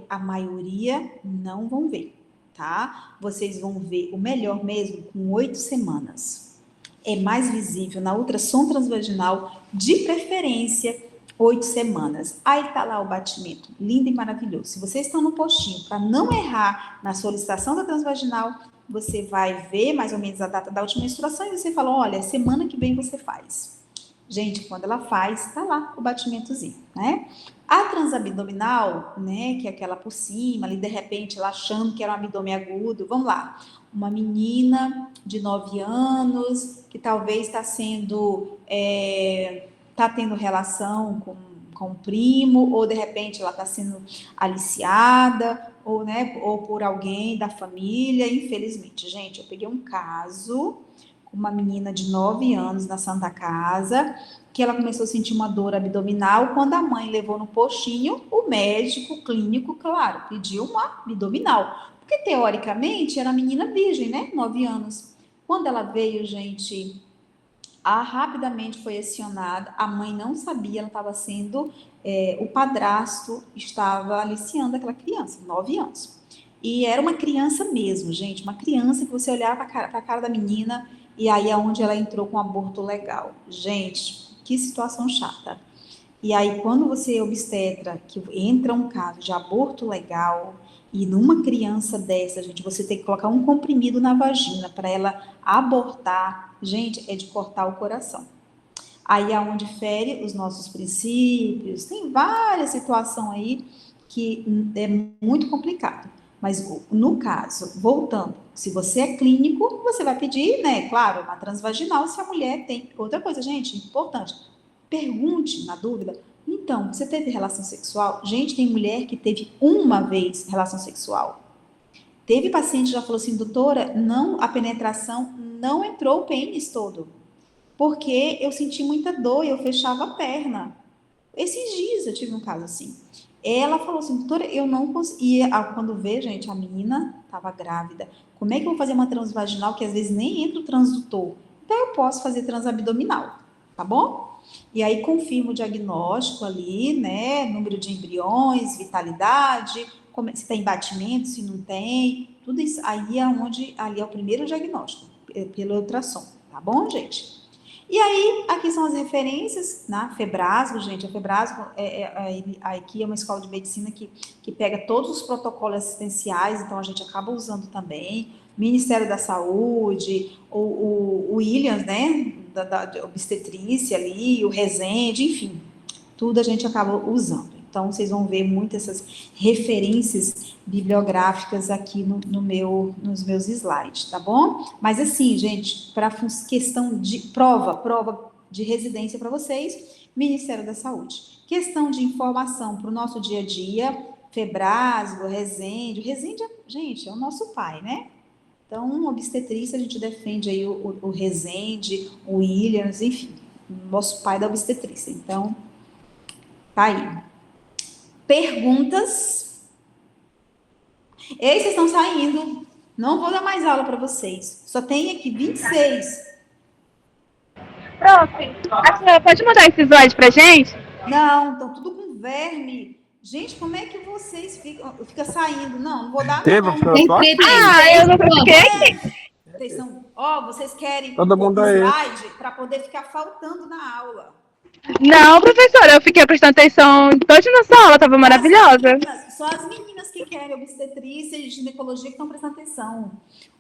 a maioria não vão ver, tá? Vocês vão ver o melhor mesmo com 8 semanas. É mais visível na ultrassom transvaginal, de preferência, 8 semanas. Aí tá lá o batimento, lindo e maravilhoso. Se vocês estão no postinho, para não errar na solicitação da transvaginal, você vai ver mais ou menos a data da última menstruação e você fala, olha, semana que vem você faz. Gente, quando ela faz, tá lá o batimentozinho, né? A transabdominal, né, que é aquela por cima, ali de repente ela achando que era um abdômen agudo, vamos lá. Uma menina de 9 anos, que talvez está sendo... está tendo relação com o primo, ou de repente ela está sendo aliciada, ou por alguém da família, infelizmente. Gente, eu peguei um caso com uma menina de 9 anos na Santa Casa, que ela começou a sentir uma dor abdominal, quando a mãe levou no postinho, o médico clínico, claro, pediu uma abdominal, porque teoricamente era menina virgem, né, 9 anos. Quando ela veio, gente... rapidamente foi acionada, a mãe não sabia, ela estava sendo, o padrasto estava aliciando aquela criança, 9 anos. E era uma criança mesmo, gente, uma criança que você olhava para a cara da menina, e aí é onde ela entrou com aborto legal. Gente, que situação chata. E aí, quando você obstetra, que entra um caso de aborto legal, E numa criança dessa, gente, você tem que colocar um comprimido na vagina para ela abortar, gente, é de cortar o coração. Aí é onde fere os nossos princípios, tem várias situações aí que é muito complicado. Mas no caso, voltando, se você é clínico, você vai pedir, né, claro, uma transvaginal se a mulher tem. Outra coisa, gente, importante, pergunte na dúvida. Então, você teve relação sexual? Gente, tem mulher que teve uma vez relação sexual. Teve paciente que já falou assim, doutora, não, a penetração não entrou o pênis todo, porque eu senti muita dor e eu fechava a perna. Esses dias eu tive um caso assim. Ela falou assim, doutora, eu não conseguia. Quando vê, gente, a menina estava grávida. Como é que eu vou fazer uma transvaginal que às vezes nem entra o transdutor? Então eu posso fazer transabdominal, tá bom? E aí confirma o diagnóstico ali, né? Número de embriões, vitalidade, se tem batimento, se não tem, tudo isso. Aí é onde, ali é o primeiro diagnóstico, pelo ultrassom, tá bom, gente? E aí, aqui são as referências, na Febrasgo, gente, a Febrasgo aqui é uma escola de medicina que pega todos os protocolos assistenciais, então a gente acaba usando também, Ministério da Saúde, o Williams, né, da obstetrícia ali, o Resende, enfim, tudo a gente acaba usando. Então, vocês vão ver muitas essas referências bibliográficas aqui nos meus slides, tá bom? Mas assim, gente, para questão de prova de residência para vocês, Ministério da Saúde. Questão de informação para o nosso dia a dia, Febrasgo, Resende. O Resende, gente, é o nosso pai, né? Então, obstetrícia, a gente defende aí o Resende, o Williams, enfim, nosso pai da obstetrícia. Então, tá aí. Perguntas? Ei, vocês estão saindo. Não vou dar mais aula para vocês. Só tem aqui 26.
Prof, a senhora pode mandar esse slide pra gente?
Não, estão tudo com verme. Gente, como é que vocês ficam saindo? Não vou dar
Teve,
não.
professor, tô aqui.
Eu não fiquei.
Vocês são, vocês querem
Todo mundo aí.
slide para poder ficar faltando na aula.
Não, professora, eu fiquei prestando atenção toda na sua aula, tava maravilhosa.
Só as meninas que querem obstetrícia e ginecologia que estão prestando atenção.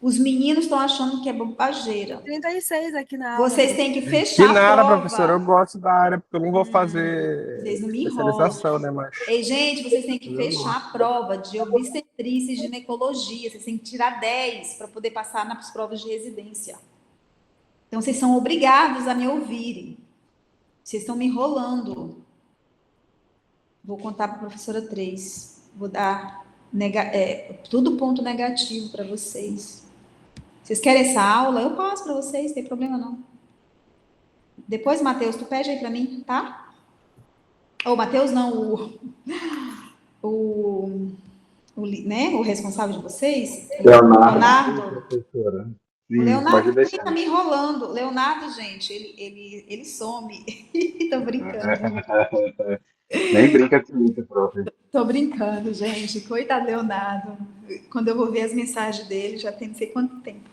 Os meninos estão achando que é bobageira.
36 aqui na aula.
Vocês têm que
Que
fechar a
nada,
prova.
professor, eu gosto da área, porque eu não vou fazer
Vocês não me
especialização, né, mas...
Ei, gente, vocês têm que fechar a prova de obstetrícia e ginecologia. Vocês têm que tirar 10 para poder passar nas provas de residência. Então, vocês são obrigados a me ouvirem. Vocês estão me enrolando. Vou contar para a professora 3. Vou dar tudo ponto negativo para vocês. Vocês querem essa aula? Eu passo para vocês, não tem problema não. Depois, Matheus, tu pede aí para mim, tá? Ou Matheus não, né, o responsável de vocês? Leonardo.
Professora.
O Leonardo fica me enrolando. Leonardo, gente, ele some. Tô brincando.
Nem brinca comigo, prof.
Tô brincando, gente. Coitado do Leonardo. Quando eu vou ver as mensagens dele, já tem não sei quanto tempo.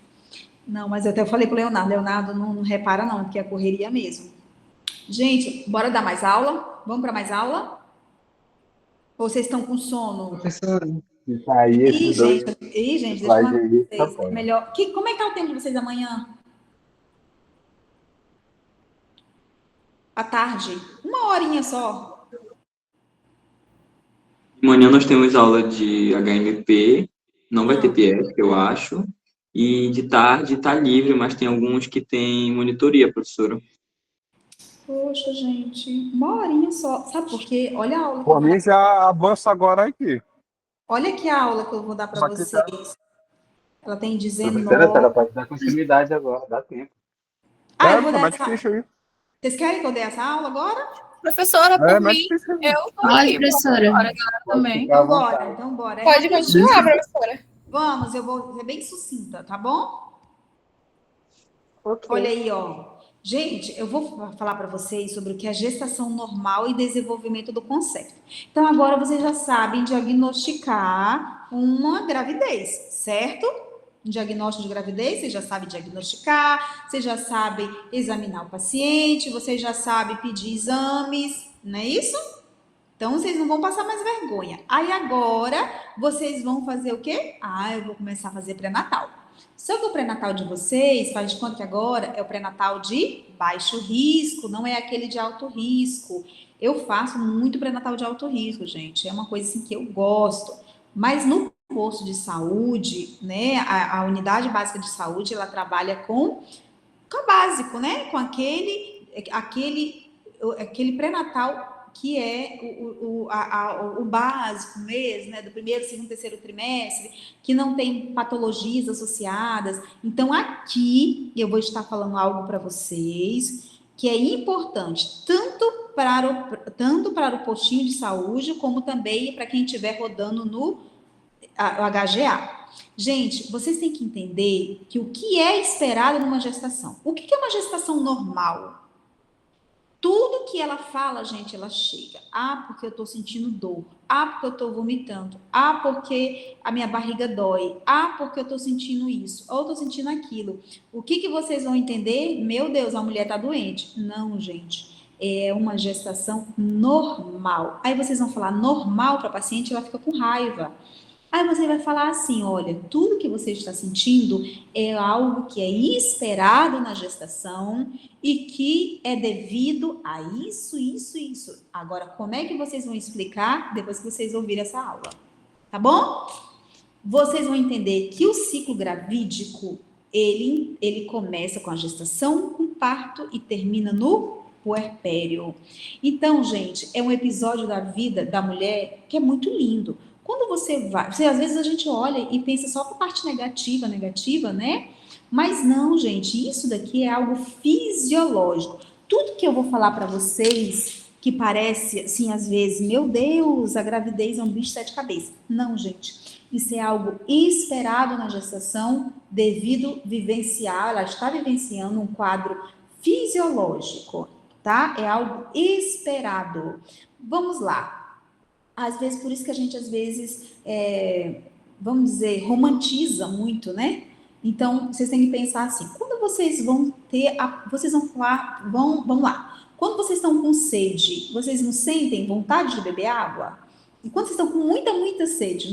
Não, mas eu até falei pro Leonardo, não repara não, porque é correria mesmo. Gente, bora dar mais aula? Vamos para mais aula? Ou vocês estão com sono?
Professora,
Aí,
gente, deixa eu falar
aí,
pra
tá
vocês.
bom.
Melhor. Como é que é o tempo de vocês amanhã? À tarde? 1 horinha só.
Amanhã nós temos aula de HMP, não vai ter PS, eu acho. E de tarde tá livre, mas tem alguns que tem monitoria, professora.
Poxa, gente, 1 horinha só. Sabe por quê? Olha a aula.
Por mim, já avança agora aqui.
Olha aqui a aula que eu vou dar para
Aqui tá.
vocês. Ela tem
Professora,
19.
ela pode dar continuidade agora, dá tempo.
Eu vou dar
mais
essa...
difícil aí.
Vocês querem que eu dê essa aula agora?
Professora, por
Mais
mim,
difícil.
eu tô
Pode,
aqui.
professora.
Agora também.
Fica à
Então bora,
vontade.
então bora.
Pode continuar, professora.
Vamos, eu vou ser bem sucinta, tá bom?
Ok.
Olha aí, ó. Gente, eu vou falar para vocês sobre o que é gestação normal e desenvolvimento do conceito. Então, agora vocês já sabem diagnosticar uma gravidez, certo? Um diagnóstico de gravidez, vocês já sabem diagnosticar, vocês já sabem examinar o paciente, vocês já sabem pedir exames, não é isso? Então, vocês não vão passar mais vergonha. Aí, agora, vocês vão fazer o quê? Eu vou começar a fazer pré-natal. Só que o pré-natal de vocês, faz de conta que agora é o pré-natal de baixo risco, não é aquele de alto risco. Eu faço muito pré-natal de alto risco, gente. É uma coisa assim que eu gosto. Mas no posto de saúde, né, a unidade básica de saúde, ela trabalha com o básico, né? Com aquele pré-natal que é o básico mesmo, né? Do primeiro, segundo, terceiro trimestre, que não tem patologias associadas. Então, aqui eu vou estar falando algo para vocês que é importante, tanto para o postinho de saúde, como também para quem estiver rodando no HGA. Gente, vocês têm que entender que o que é esperado numa gestação. O que é uma gestação normal? Tudo que ela fala, gente, ela chega. Porque eu estou sentindo dor. Porque eu estou vomitando. Porque a minha barriga dói. Porque eu estou sentindo isso. Ou estou sentindo aquilo. O que vocês vão entender? Meu Deus, a mulher está doente. Não, gente. É uma gestação normal. Aí vocês vão falar normal para a paciente, ela fica com raiva. Aí você vai falar assim, olha, tudo que você está sentindo é algo que é esperado na gestação e que é devido a isso, isso, isso. Agora, como é que vocês vão explicar depois que vocês ouvirem essa aula? Tá bom? Vocês vão entender que o ciclo gravídico, ele começa com a gestação, com o parto e termina no puerpério. Então, gente, é um episódio da vida da mulher que é muito lindo. Quando você vai... às vezes a gente olha e pensa só com a parte negativa, né? Mas não, gente, isso daqui é algo fisiológico. Tudo que eu vou falar para vocês, que parece, assim, às vezes, meu Deus, a gravidez é um bicho de sete cabeças. Não, gente, isso é algo esperado na gestação, devido ela está vivenciando um quadro fisiológico, tá? É algo esperado. Vamos lá. Às vezes, por isso que a gente, às vezes, vamos dizer, romantiza muito, né? Então, vocês têm que pensar assim, quando vocês vão vocês vão falar, vamos lá, quando vocês estão com sede, vocês não sentem vontade de beber água? E quando vocês estão com muita, muita sede,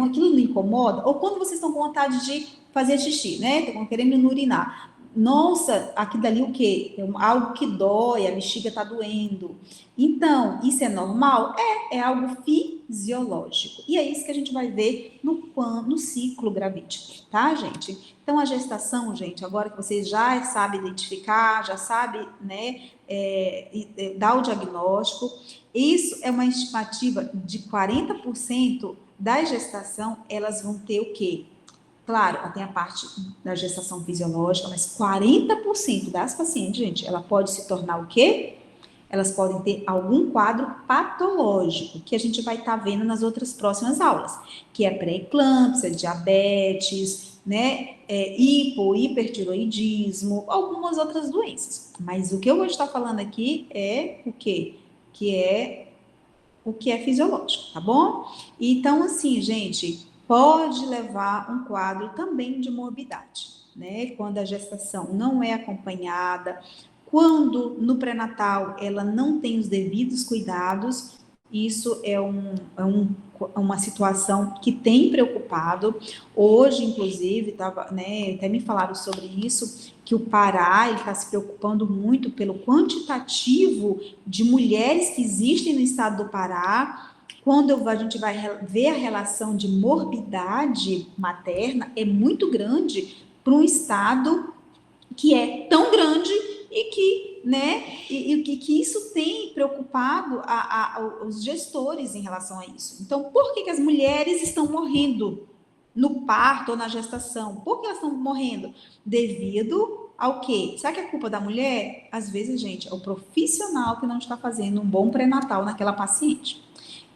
aquilo não incomoda? Ou quando vocês estão com vontade de fazer xixi, né? Estão querendo urinar. Nossa, aqui dali o quê? É algo que dói, a bexiga está doendo. Então, isso é normal? É algo fisiológico. E é isso que a gente vai ver no ciclo gravídico, tá, gente? Então, a gestação, gente, agora que vocês já sabem identificar, já sabem, né, dar o diagnóstico, isso é uma estimativa de 40% da gestação, elas vão ter o quê? Claro, tem a parte da gestação fisiológica, mas 40% das pacientes, gente, ela pode se tornar o quê? Elas podem ter algum quadro patológico, que a gente vai estar vendo nas outras próximas aulas, que é pré-eclâmpsia, diabetes, né, hipertiroidismo, algumas outras doenças. Mas o que eu vou estar falando aqui é o quê? Que é o que é fisiológico, tá bom? Então, assim, gente, pode levar um quadro também de morbidade, né? Quando a gestação não é acompanhada, quando no pré-natal ela não tem os devidos cuidados, isso é uma situação que tem preocupado. Hoje, inclusive, até me falaram sobre isso, que o Pará está se preocupando muito pelo quantitativo de mulheres que existem no estado do Pará. Quando a gente vai ver a relação de morbidade materna, é muito grande para um estado que é tão grande e que, né, que isso tem preocupado os gestores em relação a isso. Então, por que as mulheres estão morrendo no parto ou na gestação? Por que elas estão morrendo? Devido ao quê? Será que é culpa da mulher? Às vezes, gente, é o profissional que não está fazendo um bom pré-natal naquela paciente.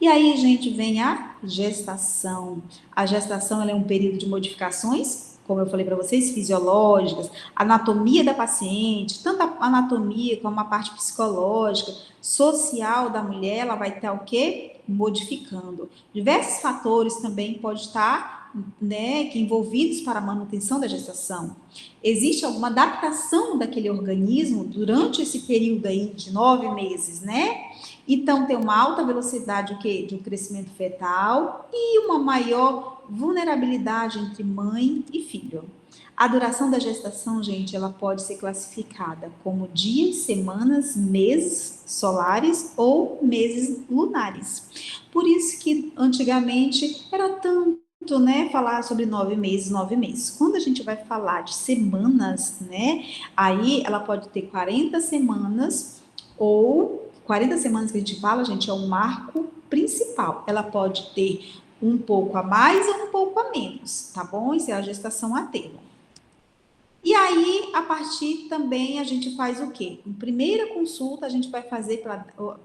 E aí, gente, vem a gestação. A gestação ela é um período de modificações, como eu falei para vocês, fisiológicas, anatomia da paciente, tanto a anatomia como a parte psicológica, social da mulher, ela vai estar o quê? Modificando. Diversos fatores também podem estar, né, envolvidos para a manutenção da gestação. Existe alguma adaptação daquele organismo durante esse período aí de 9 meses, né? Então, tem uma alta velocidade de crescimento fetal e uma maior vulnerabilidade entre mãe e filho. A duração da gestação, gente, ela pode ser classificada como dias, semanas, meses solares ou meses lunares. Por isso que antigamente era tanto, né, falar sobre 9 meses, 9 meses. Quando a gente vai falar de semanas, né, aí ela pode ter 40 semanas ou 40 semanas que a gente fala, gente, é um marco principal. Ela pode ter um pouco a mais ou um pouco a menos, tá bom? Isso é a gestação a termo. E aí, a partir também, a gente faz o quê? Em primeira consulta, a gente vai fazer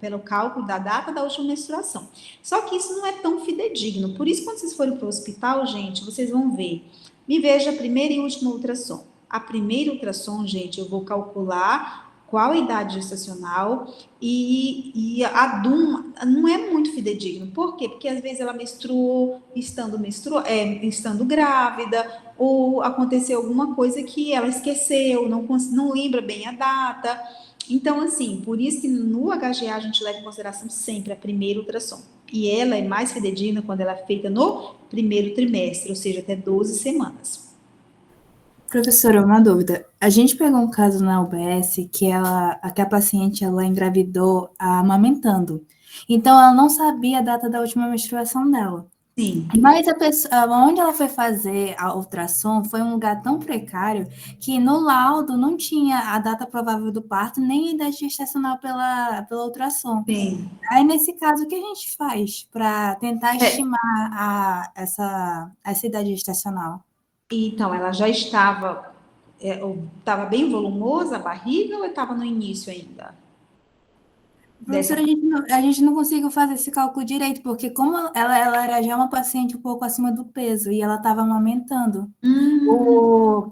pelo cálculo da data da última menstruação. Só que isso não é tão fidedigno. Por isso, quando vocês forem para o hospital, gente, vocês vão ver. Me veja a primeira e última ultrassom. A primeira ultrassom, gente, eu vou calcular qual a idade gestacional e a DUM não é muito fidedigno. Por quê? Porque às vezes ela menstruou estando grávida, ou aconteceu alguma coisa que ela esqueceu, não lembra bem a data. Então, assim, por isso que no HGA a gente leva em consideração sempre a primeira ultrassom. E ela é mais fidedigna quando ela é feita no primeiro trimestre, ou seja, até 12 semanas.
Professora, uma dúvida. A gente pegou um caso na UBS que a paciente ela engravidou amamentando. Então, ela não sabia a data da última menstruação dela.
Sim.
Mas a pessoa, onde ela foi fazer a ultrassom foi um lugar tão precário que no laudo não tinha a data provável do parto nem a idade gestacional pela ultrassom.
Sim.
Aí, nesse caso, o que a gente faz para tentar estimar essa idade gestacional?
Então, ela já estava bem volumosa a barriga ou estava no início ainda?
Professora, a gente não conseguiu fazer esse cálculo direito, porque como ela era já uma paciente um pouco acima do peso e ela estava amamentando. O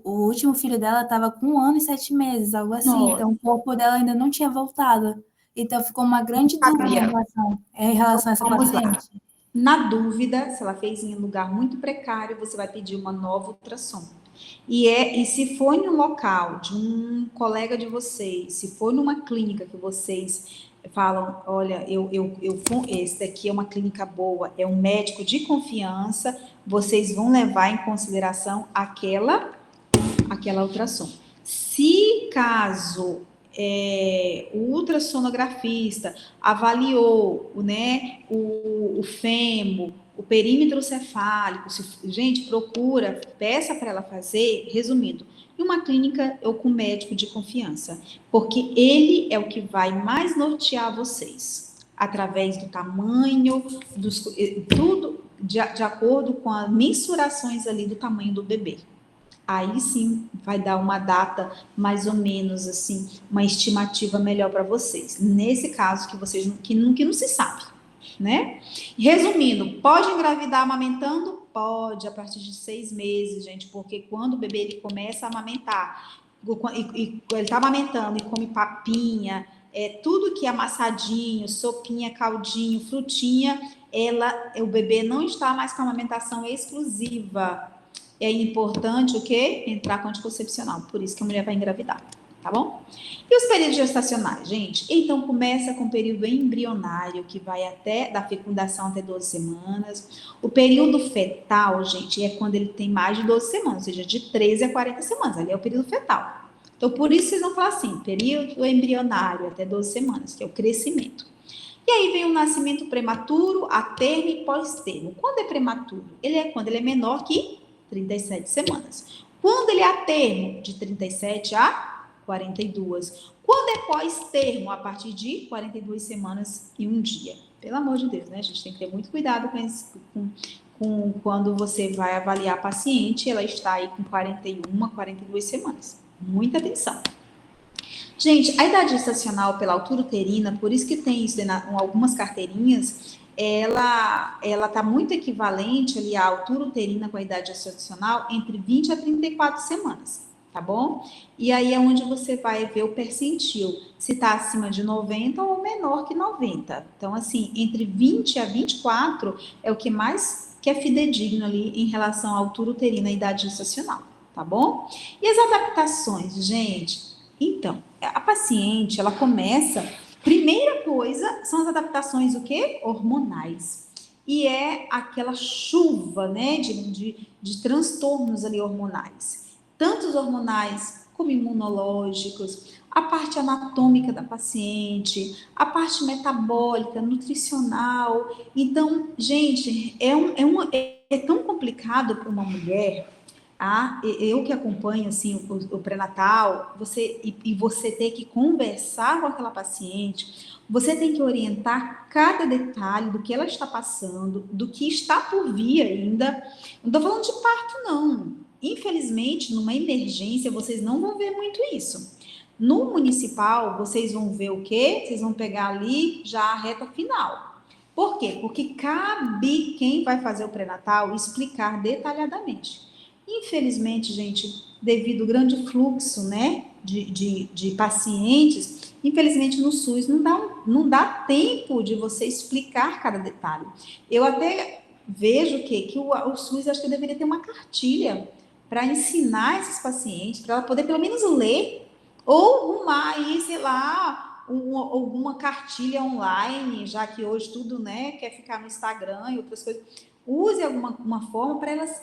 último filho dela estava com 1 ano e 7 meses, algo assim.
Nossa.
Então, o corpo dela ainda não tinha voltado. Então, ficou uma grande dúvida em relação a essa paciente.
Na dúvida, se ela fez em um lugar muito precário, você vai pedir uma nova ultrassom. E se for em um local de um colega de vocês, se for numa clínica que vocês falam, olha, esse daqui é uma clínica boa, é um médico de confiança, vocês vão levar em consideração aquela ultrassom. Se caso o ultrassonografista avaliou, né, o fêmur, o perímetro cefálico, gente, peça para ela fazer, resumindo, em uma clínica ou com um médico de confiança, porque ele é o que vai mais nortear vocês, através do tamanho, tudo de acordo com as mensurações ali do tamanho do bebê. Aí sim vai dar uma data mais ou menos assim, uma estimativa melhor para vocês. Nesse caso que não se sabe, né? Tá. Pode engravidar amamentando? Pode, a partir de 6 meses, gente, porque quando o bebê ele começa a amamentar, e ele está amamentando e come papinha, tudo que é amassadinho, sopinha, caldinho, frutinha, o bebê não está mais com a amamentação exclusiva. É importante o quê? Entrar com anticoncepcional. Por isso que a mulher vai engravidar, tá bom? E os períodos gestacionais, gente? Então, começa com o período embrionário, que vai da fecundação até 12 semanas. O período fetal, gente, é quando ele tem mais de 12 semanas, ou seja, de 13 a 40 semanas. Ali é o período fetal. Então, por isso vocês vão falar assim, período embrionário até 12 semanas, que é o crescimento. E aí vem o nascimento prematuro, a termo e pós-termo. Quando é prematuro? Quando ele é menor que 37 semanas. Quando ele é a termo, de 37 a 42. Quando é pós-termo, a partir de 42 semanas e 1 dia. Pelo amor de Deus, né? A gente tem que ter muito cuidado com quando você vai avaliar a paciente, ela está aí com 41, 42 semanas. Muita atenção. Gente, a idade gestacional pela altura uterina, por isso que tem isso em algumas carteirinhas, ela está muito equivalente ali à altura uterina com a idade gestacional entre 20 a 34 semanas, tá bom? E aí é onde você vai ver o percentil, se está acima de 90 ou menor que 90. Então, assim, entre 20 a 24 é o que é fidedigno ali em relação à altura uterina e idade gestacional, tá bom? E as adaptações, gente? Então, a paciente, ela começa Primeira coisa são as adaptações, o quê? Hormonais. E é aquela chuva, né, de transtornos ali hormonais. Tanto os hormonais como imunológicos, a parte anatômica da paciente, a parte metabólica, nutricional. Então, gente, é tão complicado para uma mulher. Eu que acompanho assim o pré-natal, você ter que conversar com aquela paciente, você tem que orientar cada detalhe do que ela está passando, do que está por vir ainda. Não estou falando de parto, não. Infelizmente, numa emergência, vocês não vão ver muito isso. No municipal, vocês vão ver o quê? Vocês vão pegar ali já a reta final. Por quê? Porque cabe quem vai fazer o pré-natal explicar detalhadamente. Infelizmente, gente, devido ao grande fluxo, né, de pacientes, infelizmente no SUS não dá tempo de você explicar cada detalhe. Eu até vejo que o SUS, acho que deveria ter uma cartilha para ensinar esses pacientes, para ela poder pelo menos ler, ou arrumar aí, sei lá, alguma cartilha online, já que hoje tudo, né, quer ficar no Instagram e outras coisas. Use alguma forma para elas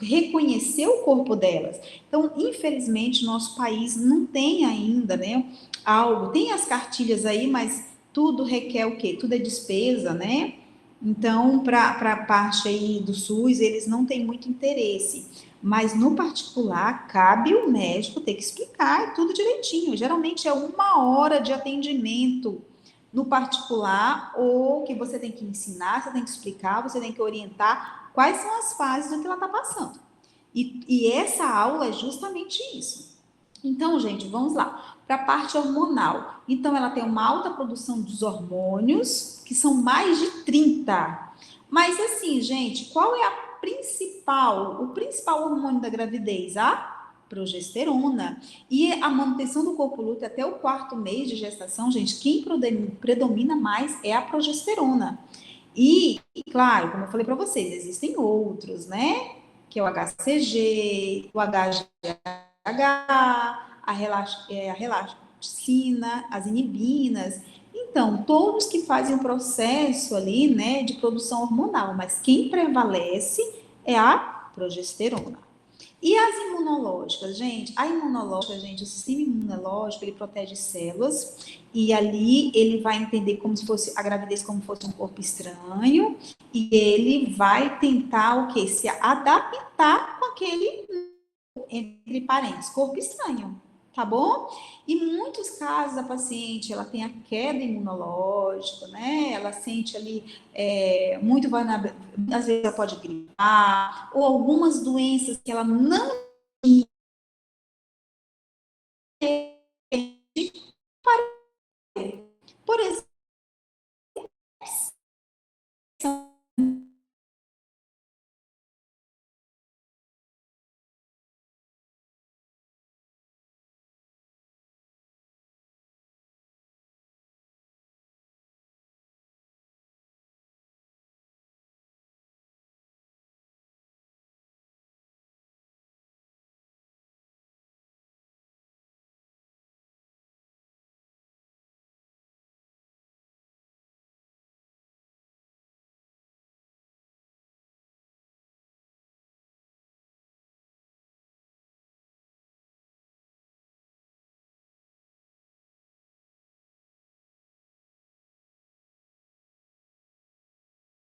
reconhecer o corpo delas. Então, infelizmente, nosso país não tem ainda, né, algo. Tem as cartilhas aí, mas tudo requer o quê? Tudo é despesa, né? Então, para a parte aí do SUS, eles não têm muito interesse. Mas no particular, cabe o médico ter que explicar tudo direitinho. Geralmente é 1 hora de atendimento no particular, ou que você tem que ensinar, você tem que explicar, você tem que orientar quais são as fases do que ela está passando. E essa aula é justamente isso. Então, gente, vamos lá. Para a parte hormonal. Então, ela tem uma alta produção dos hormônios, que são mais de 30. Mas, assim, gente, qual é o principal hormônio da gravidez? A progesterona. E a manutenção do corpo lúteo até o 4º mês de gestação, gente, quem predomina mais é a progesterona. E claro, como eu falei para vocês, existem outros, né? Que é o HCG, o HGH, a relaxina, as inibinas. Então, todos que fazem o processo ali, né, de produção hormonal, mas quem prevalece é a progesterona. E as imunológicas, gente? A imunológica, gente, o sistema imunológico, ele protege células e ali ele vai entender como se fosse a gravidez como se fosse um corpo estranho e ele vai tentar o quê? Se adaptar com aquele, entre parênteses, corpo estranho, tá bom? E muitos casos a paciente, ela tem a queda imunológica, né? Ela sente ali muito vulnerável, às vezes ela pode gripar, ou algumas doenças que ela não